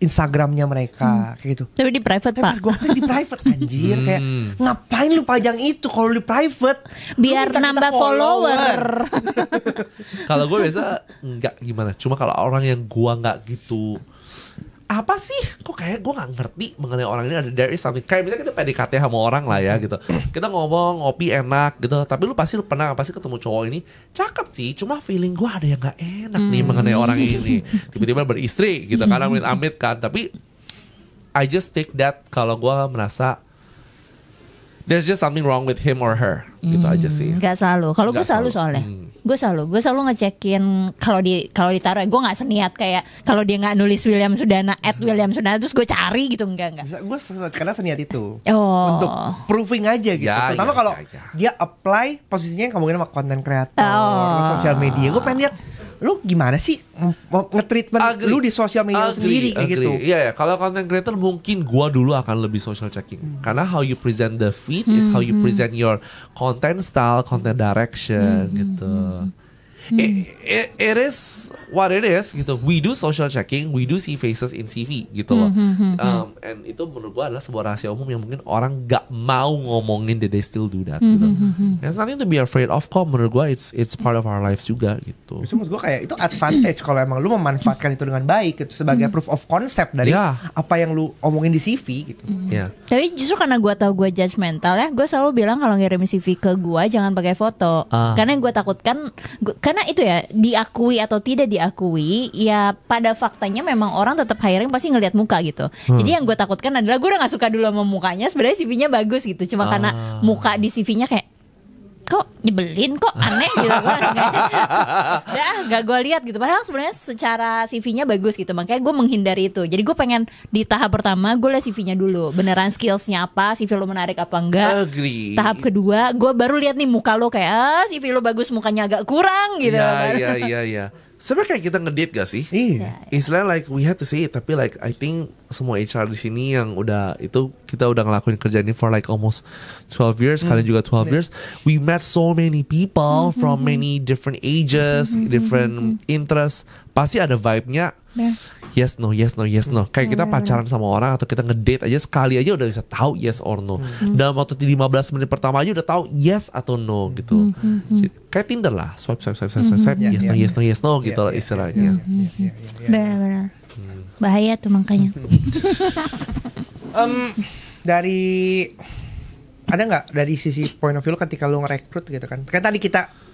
Speaker 2: Instagram-nya mereka, kayak gitu.
Speaker 3: Tapi di private,
Speaker 2: Tapi
Speaker 3: Pak.
Speaker 2: gue di private anjir, kayak ngapain lu pajang itu kalau di private?
Speaker 3: Biar
Speaker 2: Lu minta
Speaker 3: nambah
Speaker 2: kita
Speaker 3: follower.
Speaker 1: Kalau gue biasa enggak gimana. Cuma kalau orang yang gue nggak gitu, apa sih? Kok kayak gue nggak ngerti mengenai orang ini, ada there is something. Kayak misalnya kita PDKT sama orang lah ya gitu. Kita ngomong ngopi enak gitu. Tapi lu pasti ketemu cowok ini cakep sih. Cuma feeling gue ada yang nggak enak nih mengenai orang ini. Tiba-tiba beristri gitu kan, amit-amit kan. Tapi I just take that kalau gue merasa there's just something wrong with him or her, gitu aja sih.
Speaker 3: Gak selalu. Kalau gue
Speaker 1: Nggak
Speaker 3: selalu
Speaker 1: selalu.
Speaker 3: soalnya. Gue selalu ngecekin kalau ditaruh. Gue nggak seniat kayak kalau dia nggak nulis William Sudana @William Sudana terus gue cari gitu, enggak.
Speaker 2: Gue karena seniat itu untuk proving aja gitu.
Speaker 1: Ya,
Speaker 2: Pertama kalau dia apply posisinya kemungkinan sama content creator, sosial media. Gue pengen lihat lu gimana sih nge-treatment lu di sosial media sendiri kayak gitu.
Speaker 1: Iya, kalau content creator mungkin gua dulu akan lebih social checking. Karena how you present the feed is how you present your content style, content direction gitu. It is what it is gitu. We do social checking, we do see faces in CV gitu loh. And itu menurut gua adalah sebuah rahasia umum yang mungkin orang gak mau ngomongin, that they still do that gitu. There's nothing to be afraid of kok. Menurut gua it's part of our lives juga gitu.
Speaker 2: Itu menurut gue kayak itu advantage kalau emang lu memanfaatkan itu dengan baik gitu, sebagai proof of concept dari apa yang lu omongin di CV gitu.
Speaker 3: Tapi justru karena gue tahu gue judgmental ya, gue selalu bilang kalau ngirim CV ke gue jangan pakai foto. Karena yang gue takutkan, karena itu ya diakui atau tidak diakui, ya pada faktanya memang orang tetap hiring pasti ngelihat muka gitu. Jadi yang gue takutkan adalah gue udah gak suka dulu sama mukanya, sebenarnya CV-nya bagus gitu, cuma karena muka di CV-nya kayak kok nyebelin, kok aneh gitu. Gak gue lihat gitu. Padahal sebenarnya secara CV-nya bagus gitu. Makanya gue menghindari itu. Jadi gue pengen di tahap pertama gue lihat CV-nya dulu. Beneran skills-nya apa, CV lo menarik apa enggak.
Speaker 1: Agree.
Speaker 3: Tahap kedua gue baru lihat nih muka lo kayak CV lo bagus, mukanya agak kurang gitu.
Speaker 1: Iya. Sebenarnya kayak kita ngedate gak sih?
Speaker 2: Iya.
Speaker 1: Istilahnya like we had to say it, tapi like I think semua HR di sini yang udah itu kita udah ngelakuin kerja ini for like almost 12 years, kalian juga 12 years. We met so many people from many different ages, different interests. Pasti ada vibe-nya. Yes no. Kayak kita pacaran sama orang atau kita ngedate aja sekali aja udah bisa tahu yes or no. Dalam waktu 15 menit pertama aja udah tahu yes atau no gitu. Kayak Tinder lah, swipe yes no gitu lah istilahnya.
Speaker 3: Benar-benar. Bahaya tuh makanya.
Speaker 2: Dari ada nggak dari sisi point of view lu ketika lu ngerekrut gitu kan? Kan tadi kita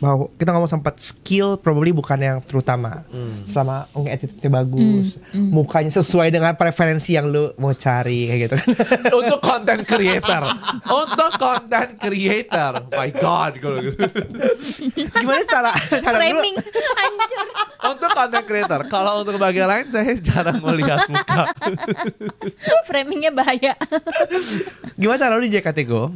Speaker 2: bahwa kita ngomong sempat skill probably bukan yang terutama. Selama attitude-nya bagus, mukanya sesuai dengan preferensi yang lu mau cari kayak gitu kan.
Speaker 1: Untuk content creator, my god,
Speaker 2: Gimana cara
Speaker 3: Framing hancur.
Speaker 1: untuk content creator. Kalau untuk bagian lain saya jarang melihat muka.
Speaker 3: Framingnya bahaya.
Speaker 2: Gimana cara lu di JKT-Go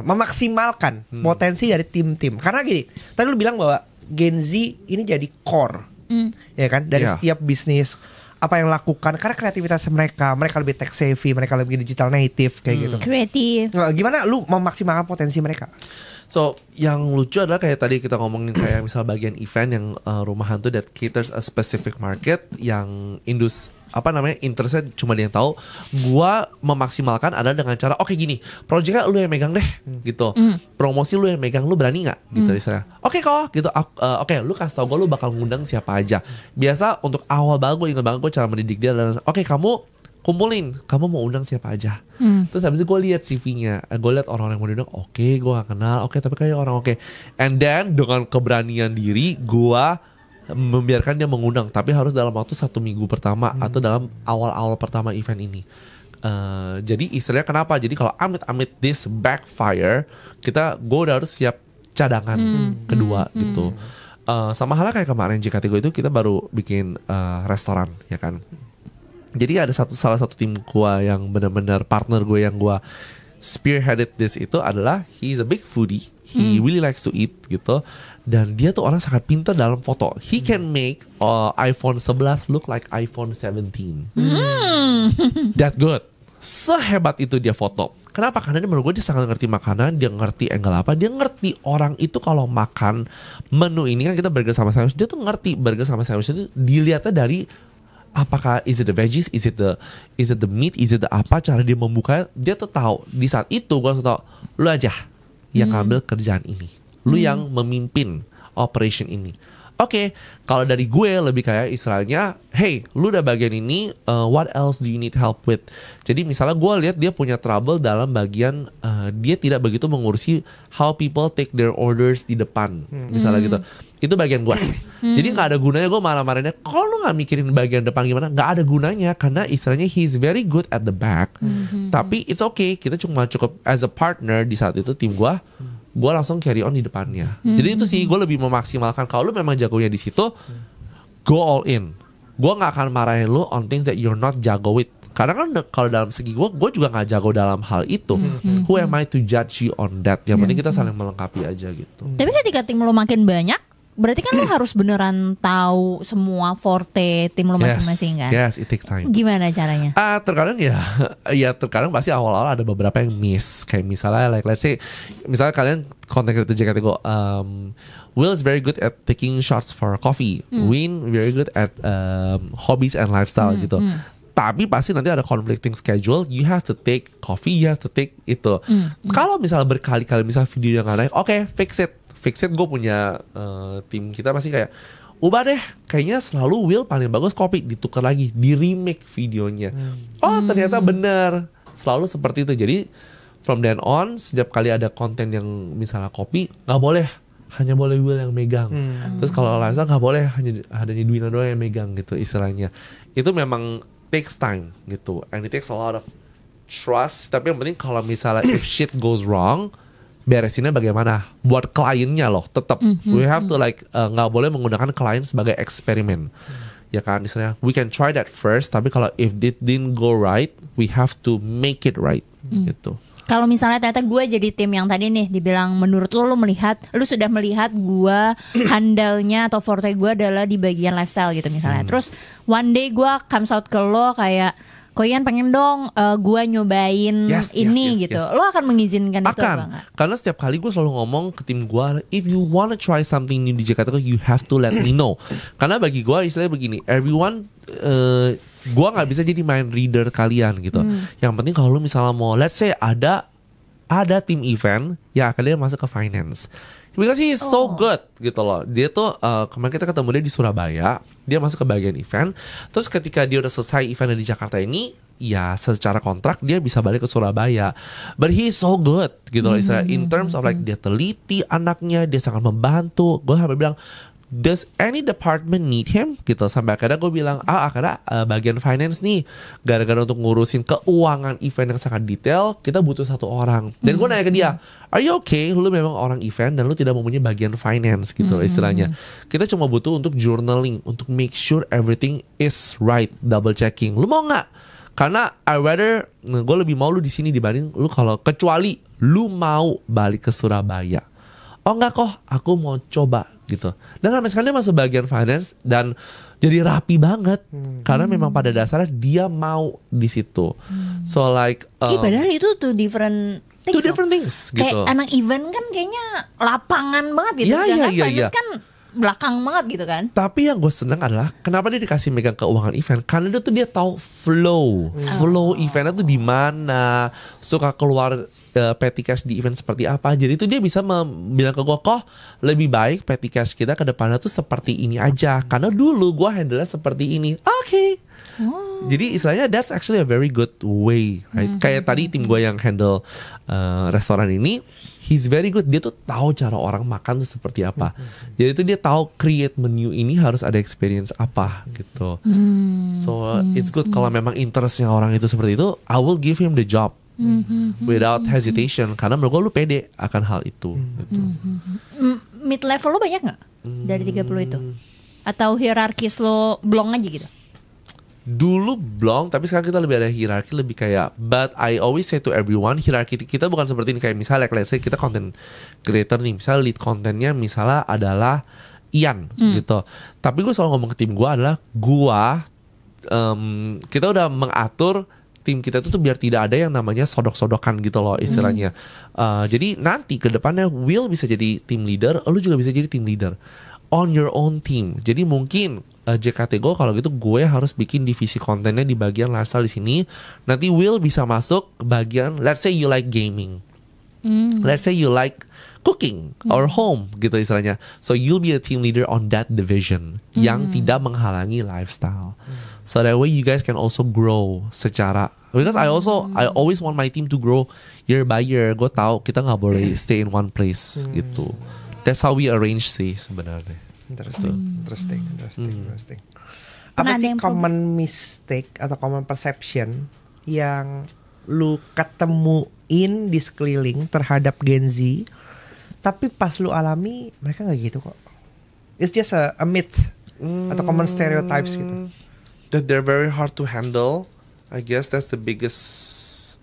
Speaker 2: memaksimalkan potensi dari tim-tim? Karena gini, tadi lu bilang bahwa Gen Z ini jadi core, ya kan, dari setiap bisnis apa yang lakukan karena kreativitas mereka lebih tech savvy, mereka lebih digital native kayak gitu.
Speaker 3: Kreatif.
Speaker 2: Gimana lu memaksimalkan potensi mereka?
Speaker 1: So yang lucu adalah kayak tadi kita ngomongin kayak misal bagian event yang rumahan tuh that caters a specific market yang interestnya cuma dia yang tahu. Gua memaksimalkan adalah dengan cara oke gini, proyeknya lu yang megang deh gitu, promosi lu yang megang, lu berani nggak gitu istilahnya. Oke kok gitu, oke lu kasih tau gue lu bakal ngundang siapa aja. Biasa untuk awal banget gue ingat banget gue cara mendidik dia adalah oke kamu kumpulin, kamu mau undang siapa aja. Terus habis itu gue lihat CV-nya, gue lihat orang yang mau diundang, oke gue gak kenal, oke tapi kayak orang oke. And then dengan keberanian diri gue membiarkan dia mengundang, tapi harus dalam waktu 1 minggu pertama atau dalam awal-awal pertama event ini. Jadi istilahnya kenapa? Jadi kalau amit-amit this backfire, gue udah harus siap cadangan kedua gitu. Sama halnya kayak kemarin JKT-Go itu kita baru bikin restoran ya kan. Jadi ada salah satu tim gue yang benar-benar partner gue yang gue spearheaded this itu adalah he's a big foodie. He really likes to eat gitu. Dan dia tuh orang sangat pintar dalam foto. He can make iPhone 11 look like iPhone 17. That good. Sehebat itu dia foto. Kenapa? Karena dia menurut gue dia sangat ngerti makanan. Dia ngerti angle apa. Dia ngerti orang itu kalau makan menu ini kan kita burger sama sandwich. Dia tuh ngerti burger sama sandwich itu dilihatnya dari apakah is it the veggies, is it the meat, is it the apa, cara dia membuka. Dia tuh tahu. Di saat itu gue langsung tahu, lu aja yang ngambil kerjaan ini. Lu yang memimpin operation ini. Oke, kalau dari gue lebih kayak istilahnya, hey, lu udah bagian ini, what else do you need help with? Jadi misalnya gue lihat dia punya trouble dalam bagian dia tidak begitu mengurusi how people take their orders di depan, misalnya gitu. Itu bagian gue. Jadi nggak ada gunanya gue marah-marahinnya. Kalau lu nggak mikirin bagian depan gimana, nggak ada gunanya karena istilahnya he's very good at the back. Tapi it's okay, kita cuma cukup as a partner di saat itu tim gue langsung carry on di depannya. Jadi itu sih gue lebih memaksimalkan. Kalau lu memang jagonya di situ, go all in. Gue nggak akan marahin lu on things that you're not jago with. Karena kan kalau dalam segi gue juga nggak jago dalam hal itu. Who am I to judge you on that? Yang penting kita saling melengkapi aja gitu.
Speaker 3: Tapi ketika tim lo makin banyak, berarti kan lo harus beneran tahu semua forte tim lo masing-masing kan?
Speaker 1: Yes, it takes time.
Speaker 3: Gimana caranya?
Speaker 1: Terkadang ya terkadang pasti awal-awal ada beberapa yang miss. Kayak misalnya like let's say misalnya kalian content creator JKT-Go, Will is very good at taking shots for coffee. Win very good at hobbies and lifestyle gitu. Tapi pasti nanti ada conflicting schedule. You have to take coffee, you have to take itu. Kalau misalnya berkali-kali misalnya video yang gak naik, oke, fix it. Gue punya tim kita pasti kayak ubah deh, kayaknya selalu Will paling bagus kopi, ditukar lagi, di remake videonya. Oh ternyata benar, selalu seperti itu. Jadi from then on, setiap kali ada konten yang misalnya kopi, nggak boleh hanya boleh Will yang megang. Terus kalau Liza nggak boleh, hanya Dwina doang yang megang gitu istilahnya. Itu memang takes time gitu, and it takes a lot of trust. Tapi yang penting kalau misalnya if shit goes wrong, beresinnya bagaimana buat kliennya loh. Tetap we have to like nggak boleh menggunakan klien sebagai eksperimen. Ya kan, misalnya we can try that first, tapi kalau if it didn't go right, we have to make it right gitu.
Speaker 3: Kalau misalnya ternyata gue jadi tim yang tadi nih dibilang menurut lu sudah melihat gue handalnya atau forte gue adalah di bagian lifestyle gitu misalnya. Terus one day gue comes out ke lo kayak, Koyan pengen dong gue nyobain ini gitu. Lo akan mengizinkan itu apa enggak?
Speaker 1: Karena setiap kali gue selalu ngomong ke tim gue, if you wanna try something new di Jakarta, you have to let me know. Karena bagi gue istilahnya begini, everyone gue nggak bisa jadi mind reader kalian gitu. Yang penting kalau lu misalnya mau, let's say ada tim event ya akan dia masuk ke finance, because he is so good gitu loh. Dia tuh kemarin kita ketemu dia di Surabaya, dia masuk ke bagian event. Terus ketika dia udah selesai event di Jakarta ini, ya secara kontrak dia bisa balik ke Surabaya. But he is so good gitu loh, in terms of like dia teliti anaknya, dia sangat membantu. Gue sampai bilang, does any department need him gitu, sampai akhirnya gue bilang akhirnya bagian finance nih, gara-gara untuk ngurusin keuangan event yang sangat detail, kita butuh satu orang. Dan gue nanya ke dia, are you okay, lu memang orang event dan lu tidak mempunyai bagian finance gitu istilahnya. Kita cuma butuh untuk journaling, untuk make sure everything is right, double checking. Lu mau nggak? Karena I rather, gue lebih mau lu di sini dibanding lu kalau, kecuali lu mau balik ke Surabaya. Oh enggak kok, aku mau coba gitu. Dan sampai sekarang dia masuk bagian finance dan jadi rapi banget karena memang pada dasarnya dia mau di situ. So like
Speaker 3: padahal itu two different
Speaker 1: things gitu.
Speaker 3: Kayak anak event kan kayaknya lapangan banget gitu. Finance kan belakang banget gitu kan.
Speaker 1: Tapi yang gue seneng adalah kenapa dia dikasih megang keuangan event, karena dia tahu flow eventnya tuh di mana, suka keluar petty cash di event seperti apa. Jadi itu dia bisa bilang ke gue, kok lebih baik petty cash kita ke depannya tuh seperti ini aja, karena dulu gue handle seperti ini. Oke. Jadi istilahnya that's actually a very good way, right? Kayak tadi tim gue yang handle restoran ini, he's very good. Dia tuh tahu cara orang makan tuh seperti apa. Jadi itu dia tahu create menu ini harus ada experience apa gitu. So it's good kalau memang interestnya orang itu seperti itu, I will give him the job without hesitation. Karena menurut gue lu pede akan hal itu gitu.
Speaker 3: Mid level lo banyak gak dari 30 itu? Atau hierarkis lo blong aja gitu?
Speaker 1: Dulu blong, tapi sekarang kita lebih ada hierarki, lebih kayak, but I always say to everyone, hierarki kita bukan seperti ini. Kayak misalnya let's say kita content creator nih, misalnya lead kontennya misalnya adalah Ian gitu. Tapi gue selalu ngomong ke tim gue adalah, kita udah mengatur tim kita tuh biar tidak ada yang namanya sodok-sodokan gitu loh istilahnya. Jadi nanti ke depannya Will bisa jadi team leader, lu juga bisa jadi team leader on your own team. Jadi mungkin JKT Go kalau gitu gue harus bikin divisi kontennya di bagian lifestyle di sini. Nanti Will bisa masuk bagian, let's say you like gaming, let's say you like cooking or home gitu istilahnya. So you'll be a team leader on that division yang tidak menghalangi lifestyle. So that way you guys can also grow secara, because I always want my team to grow year by year. Gue tahu kita nggak boleh stay in one place gitu. That's how we arrange sih sebenarnya.
Speaker 2: Interesting. Apa sih common mistake atau common perception yang lu ketemuin di sekeliling terhadap Gen Z, tapi pas lu alami mereka nggak gitu kok? It's just a myth atau common stereotypes gitu.
Speaker 1: That they're very hard to handle. I guess that's the biggest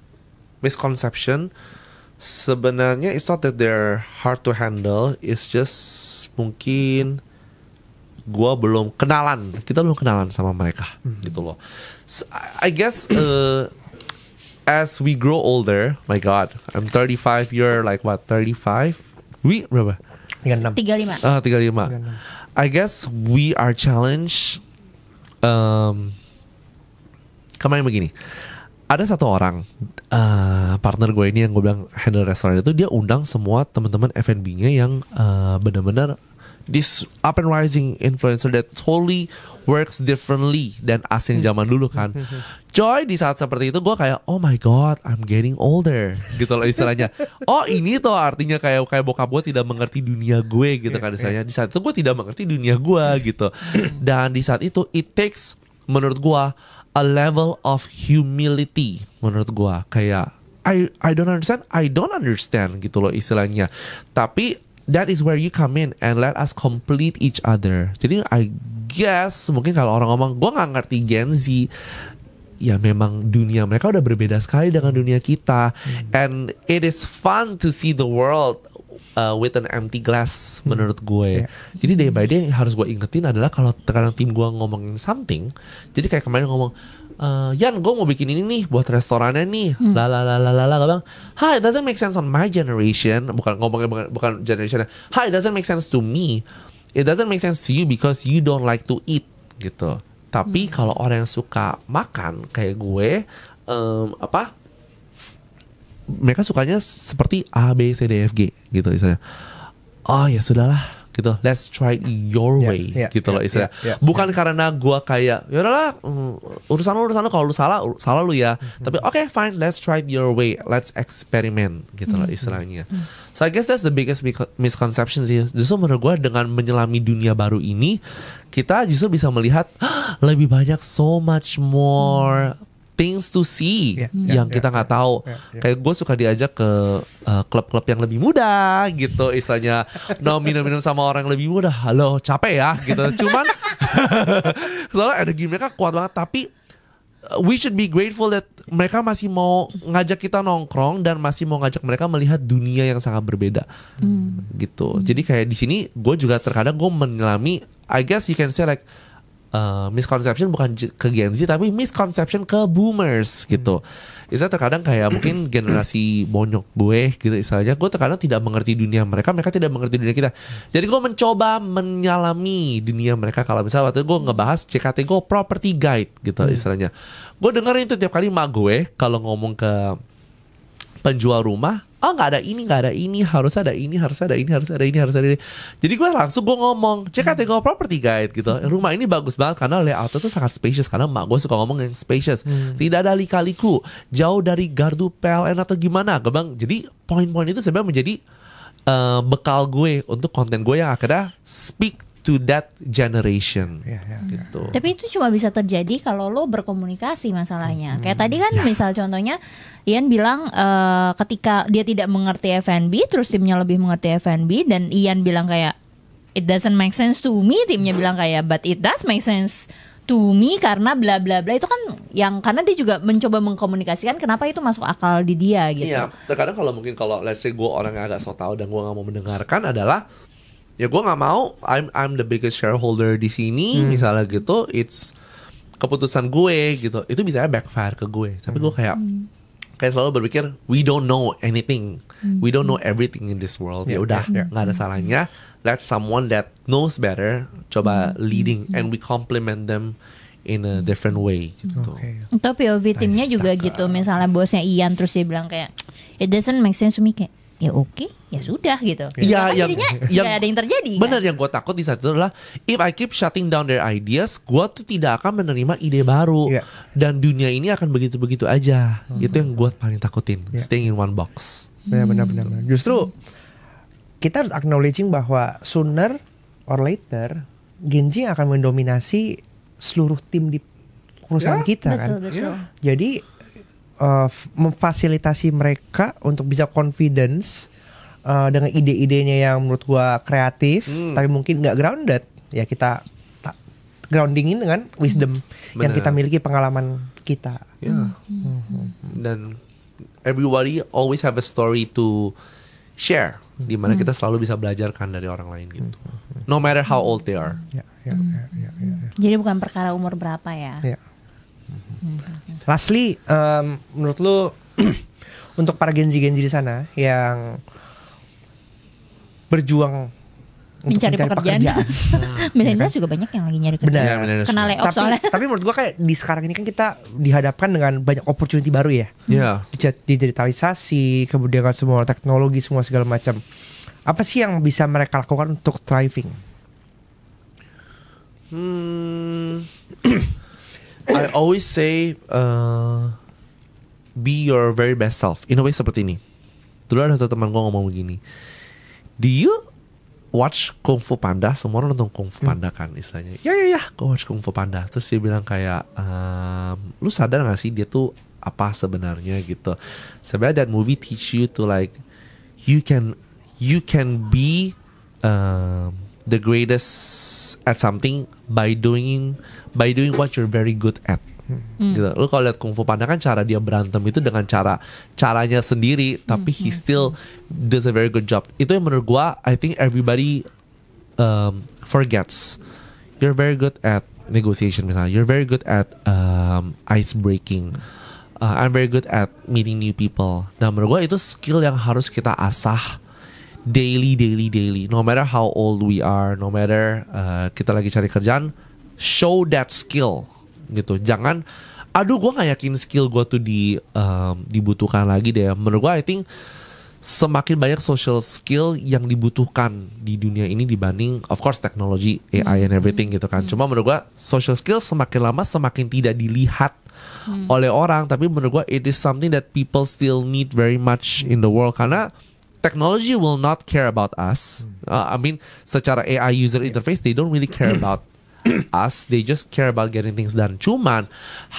Speaker 1: misconception. Sebenarnya it's not that they're hard to handle, it's just mungkin kita belum kenalan sama mereka gitu loh. So, I guess as we grow older, my God, I'm 35, you're like what, 35? Berapa?
Speaker 3: 35.
Speaker 1: 35. I guess we are challenged. Kemarin begini, ada satu orang partner gue ini yang gue bilang handle restoran itu, dia undang semua teman-teman F&B-nya yang benar-benar this up and rising influencer that totally works differently dan asing zaman dulu kan. Coy, di saat seperti itu gue kayak oh my god, I'm getting older gitu loh istilahnya. Oh ini tuh artinya kayak bokap gue tidak mengerti dunia gue gitu kan istilahnya. Di saat itu gue tidak mengerti dunia gue gitu. Dan di saat itu it takes menurut gue a level of humility menurut gue, kayak I don't understand gitu loh istilahnya. Tapi that is where you come in and let us complete each other. Jadi I guess mungkin kalau orang ngomong gue nggak ngerti Gen Z, ya memang dunia mereka udah berbeda sekali dengan dunia kita. And it is fun to see the world with an empty glass menurut gue. Jadi day by day yang harus gue ingetin adalah kalau terkadang tim gue ngomongin something, jadi kayak kemarin ngomong Yan, gue mau bikin ini nih buat restorannya nih, gue bilang, hi, it doesn't make sense on my generation, bukan generation, hi, it doesn't make sense to me, it doesn't make sense to you because you don't like to eat gitu. Tapi kalau orang yang suka makan kayak gue, mereka sukanya seperti A, B, C, D, F, G gitu istilahnya. Oh ya sudahlah gitu, let's try it your way gitu loh istilahnya. Bukan karena gue kayak yaudahlah urusan lu kalau lu salah lu ya. Tapi okay fine, let's try it your way, let's experiment gitu loh istilahnya. So I guess that's the biggest misconception sih. Justru menurut gue dengan menyelami dunia baru ini, kita justru bisa melihat lebih banyak, so much more things to see yang kita nggak tahu. Kayak gue suka diajak ke klub-klub yang lebih muda gitu istilahnya. Minum-minum sama orang yang lebih muda. Halo, capek ya gitu. Cuman soalnya energi mereka kuat banget. Tapi we should be grateful that mereka masih mau ngajak kita nongkrong dan masih mau ngajak mereka melihat dunia yang sangat berbeda gitu. Jadi kayak di sini gue juga terkadang gue menyelami, I guess you can say like misconception bukan ke Gen Z tapi misconception ke boomers gitu. Istilahnya terkadang kayak mungkin generasi bonyok gue gitu istilahnya, gue terkadang tidak mengerti dunia mereka, mereka tidak mengerti dunia kita. Jadi gue mencoba menyalami dunia mereka. Kalau misalnya waktu itu gue ngebahas CKT Go Property Guide gitu istilahnya, gue dengerin itu tiap kali mak gue kalau ngomong ke penjual rumah, oh nggak ada ini, harus ada ini. Jadi gue langsung ngomong CKT Go Property Guide gitu. Rumah ini bagus banget karena layoutnya tuh sangat spacious. Karena mak gue suka ngomong yang spacious, tidak ada lika-liku, jauh dari gardu PLN atau gimana. Jadi poin-poin itu sebenarnya menjadi bekal gue untuk konten gue yang akhirnya speak to that generation gitu.
Speaker 3: Tapi itu cuma bisa terjadi kalau lo berkomunikasi masalahnya. Kayak tadi kan misal contohnya Ian bilang ketika dia tidak mengerti F&B, terus timnya lebih mengerti F&B, dan Ian bilang kayak it doesn't make sense to me, timnya bilang kayak but it does make sense to me karena bla bla bla. Itu kan yang karena dia juga mencoba mengkomunikasikan kenapa itu masuk akal di dia gitu.
Speaker 1: Iya, terkadang kalau let's say gue orang yang agak so tau dan gue gak mau mendengarkan adalah ya gue nggak mau, I'm the biggest shareholder di sini misalnya gitu, it's keputusan gue gitu, itu bisa backfire ke gue. Tapi gue kayak selalu berpikir we don't know anything, we don't know everything in this world. Ya udah nggak ada salahnya let someone that knows better coba leading and we complement them in a different way gitu.
Speaker 3: Untuk POV timnya juga gitu, misalnya bosnya Ian terus dia bilang kayak it doesn't make sense to me, kayak ya oke, ya sudah gitu.
Speaker 1: Iya,
Speaker 3: yang ada yang terjadi.
Speaker 1: Benar,
Speaker 3: kan?
Speaker 1: yang gue takut di saat itu adalah if I keep shutting down their ideas, gue tuh tidak akan menerima ide baru dan dunia ini akan begitu-begitu aja. Itu yang gue paling takutin, staying in one box.
Speaker 2: Benar. Justru kita harus acknowledging bahwa sooner or later Gen Z akan mendominasi seluruh tim di perusahaan kita kan.
Speaker 3: Betul.
Speaker 2: Jadi memfasilitasi mereka untuk bisa confidence dengan ide-idenya yang menurut gua kreatif tapi mungkin nggak grounded, ya kita groundingin dengan wisdom yang kita miliki, pengalaman kita.
Speaker 1: Dan everybody always have a story to share, di mana kita selalu bisa belajarkan dari orang lain gitu, no matter how old they are.
Speaker 3: Jadi bukan perkara umur berapa ya.
Speaker 2: Lastly, menurut lu untuk para Gen Z di sana yang berjuang untuk
Speaker 3: mencari pekerjaan. Milenial juga banyak yang lagi nyari kerja. Kena layoff soalnya.
Speaker 2: Tapi menurut gua kayak di sekarang ini kan kita dihadapkan dengan banyak opportunity baru ya. Digitalisasi, kemudian kan semua teknologi, semua segala macam. Apa sih yang bisa mereka lakukan untuk thriving?
Speaker 1: I always say be your very best self. In a way seperti ini. Dulu ada satu teman gue ngomong begini. Do you watch Kung Fu Panda? Semua orang nonton Kung Fu Panda kan istilahnya. Ya, gue watch Kung Fu Panda. Terus dia bilang kayak, lu sadar gak sih dia tuh apa sebenarnya gitu. Sebenarnya that movie teach you to like, you can be the greatest at something by doing what you're very good at. Gitu. Lu kalau lihat Kung Fu Panda kan cara dia berantem itu dengan caranya sendiri, tapi he still does a very good job. Itu yang menurut gua, I think everybody forgets. You're very good at negotiation misalnya. You're very good at ice breaking. I'm very good at meeting new people. Nah menurut gua itu skill yang harus kita asah daily. No matter how old we are, no matter kita lagi cari kerjaan, show that skill. Gitu, jangan gue gak yakin skill gue tuh dibutuhkan lagi deh. Menurut gue I think semakin banyak social skill yang dibutuhkan di dunia ini dibanding of course teknologi, AI and everything gitu kan. Cuma menurut gue social skill semakin lama semakin tidak dilihat oleh orang. Tapi menurut gue it is something that people still need very much in the world. Karena technology will not care about us. I mean secara AI user interface they don't really care about us, they just care about getting things done. Cuman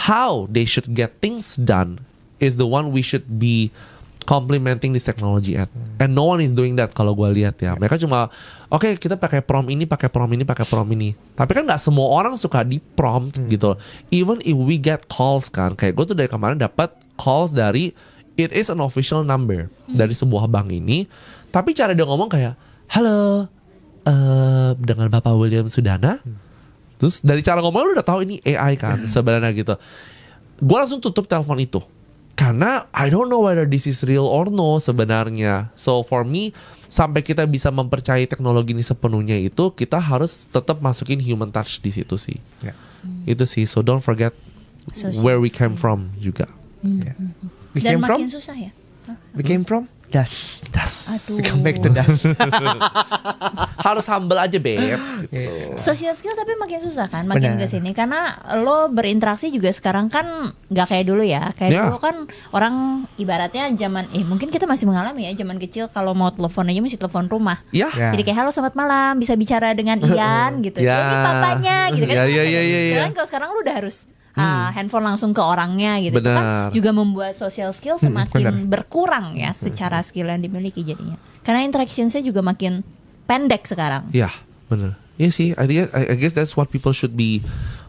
Speaker 1: how they should get things done is the one we should be complementing this technology at. And no one is doing that kalau gue lihat ya. Mereka cuma oke, kita pakai prompt ini. Tapi kan nggak semua orang suka di prompt gitu. Even if we get calls kan, kayak gue tuh dari kemarin dapat calls dari it is an official number dari sebuah bank ini. Tapi cara dia ngomong kayak halo, dengan Bapak William Sudana. Terus dari cara ngomong lu udah tahu ini AI kan sebenarnya gitu. Gue langsung tutup telepon itu karena I don't know whether this is real or no sebenarnya. So for me, sampai kita bisa mempercayai teknologi ini sepenuhnya itu, kita harus tetap masukin human touch di situ sih. Itu sih. So don't forget where we came from juga.
Speaker 3: Dan makin susah ya.
Speaker 2: We came from dust.
Speaker 3: Aduh.
Speaker 2: Come back to dust.
Speaker 1: Harus humble aja, Beb. Gitu.
Speaker 3: Social skill tapi makin susah kan makin kesini. Karena lo berinteraksi juga sekarang kan gak kayak dulu ya. Kayak dulu kan orang ibaratnya zaman mungkin kita masih mengalami ya zaman kecil kalau mau telepon aja mesti telepon rumah. Jadi kayak halo selamat malam, bisa bicara dengan Ian gitu. Ini papanya gitu kan. Sekarang kalau sekarang lo udah harus handphone langsung ke orangnya gitu. Itu kan juga membuat social skill semakin berkurang ya secara skill yang dimiliki jadinya. Karena interactionsnya juga makin pendek sekarang.
Speaker 1: Iya, benar. Iya sih, I guess that's what people should be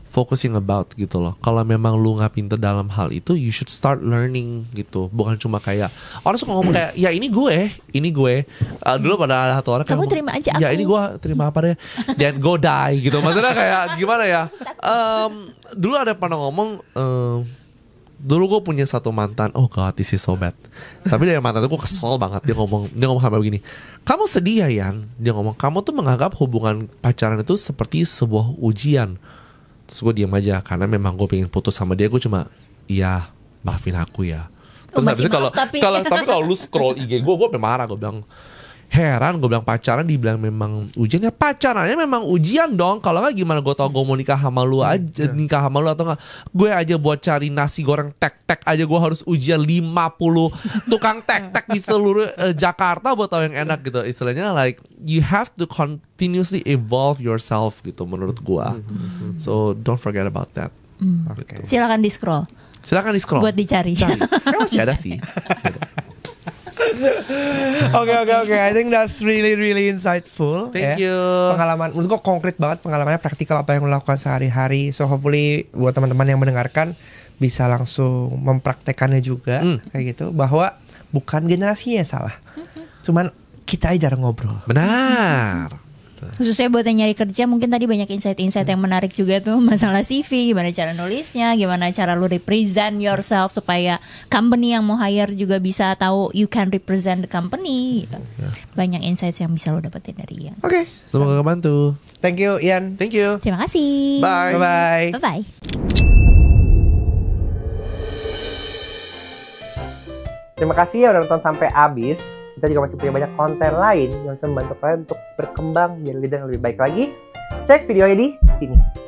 Speaker 1: focusing about gitu loh. Kalau memang lu nggak pinter dalam hal itu, you should start learning gitu. Bukan cuma kayak orang suka ngomong kayak ya ini gue. Dulu pada ada satu orang
Speaker 3: kamu
Speaker 1: kayak
Speaker 3: terima aja aku.
Speaker 1: Ya ini gue terima apa deh. Dan go die gitu. Maksudnya kayak gimana ya? Dulu ada pernah ngomong. Dulu gue punya satu mantan. Oh god, this is so bad. Tapi dari mantan itu gue kesel banget. Dia ngomong sampai begini. Kamu sedih ya Yan? Dia ngomong kamu tuh menganggap hubungan pacaran itu seperti sebuah ujian. Terus gue diam aja karena memang gue pengen putus sama dia. Gue cuma iya maafin aku ya. Terus habisnya kalau lu scroll IG gue marah. Gue bilang heran, gue bilang pacaran dibilang memang ujiannya. Pacarannya memang ujian dong. Kalau nggak gimana gue tau gue mau nikah sama lu aja, nikah sama lu atau nggak? Gue aja buat cari nasi goreng tek-tek aja gue harus ujian 50 tukang tek-tek di seluruh Jakarta buat tau yang enak gitu. Istilahnya like you have to continuously evolve yourself gitu menurut gue. So don't forget about that. Gitu.
Speaker 3: Silakan di scroll buat dicari.
Speaker 1: Masih ada sih.
Speaker 2: Oke. I think that's really insightful.
Speaker 1: Thank you.
Speaker 2: Pengalaman, menurut gue konkret banget pengalamannya, praktikal apa yang lo lakukan sehari-hari. So hopefully buat teman-teman yang mendengarkan bisa langsung mempraktekannya juga kayak gitu. Bahwa bukan generasinya yang salah, cuman kita aja jarang ngobrol.
Speaker 1: Benar.
Speaker 3: Khususnya buat yang nyari kerja, mungkin tadi banyak insight-insight yang menarik juga tuh. Masalah CV, gimana cara nulisnya, gimana cara lu represent yourself supaya company yang mau hire juga bisa tahu you can represent the company gitu. Banyak insights yang bisa lu dapetin dari Ian.
Speaker 2: Oke.
Speaker 1: Semoga kebantu.
Speaker 2: Thank you Ian.
Speaker 1: Thank you.
Speaker 3: Terima kasih.
Speaker 1: Bye.
Speaker 3: Bye-bye.
Speaker 2: Terima kasih ya udah nonton sampai habis. Kita juga masih punya banyak konten lain yang bisa membantu kalian untuk berkembang jadi leader yang lebih baik lagi. Cek video ini sini.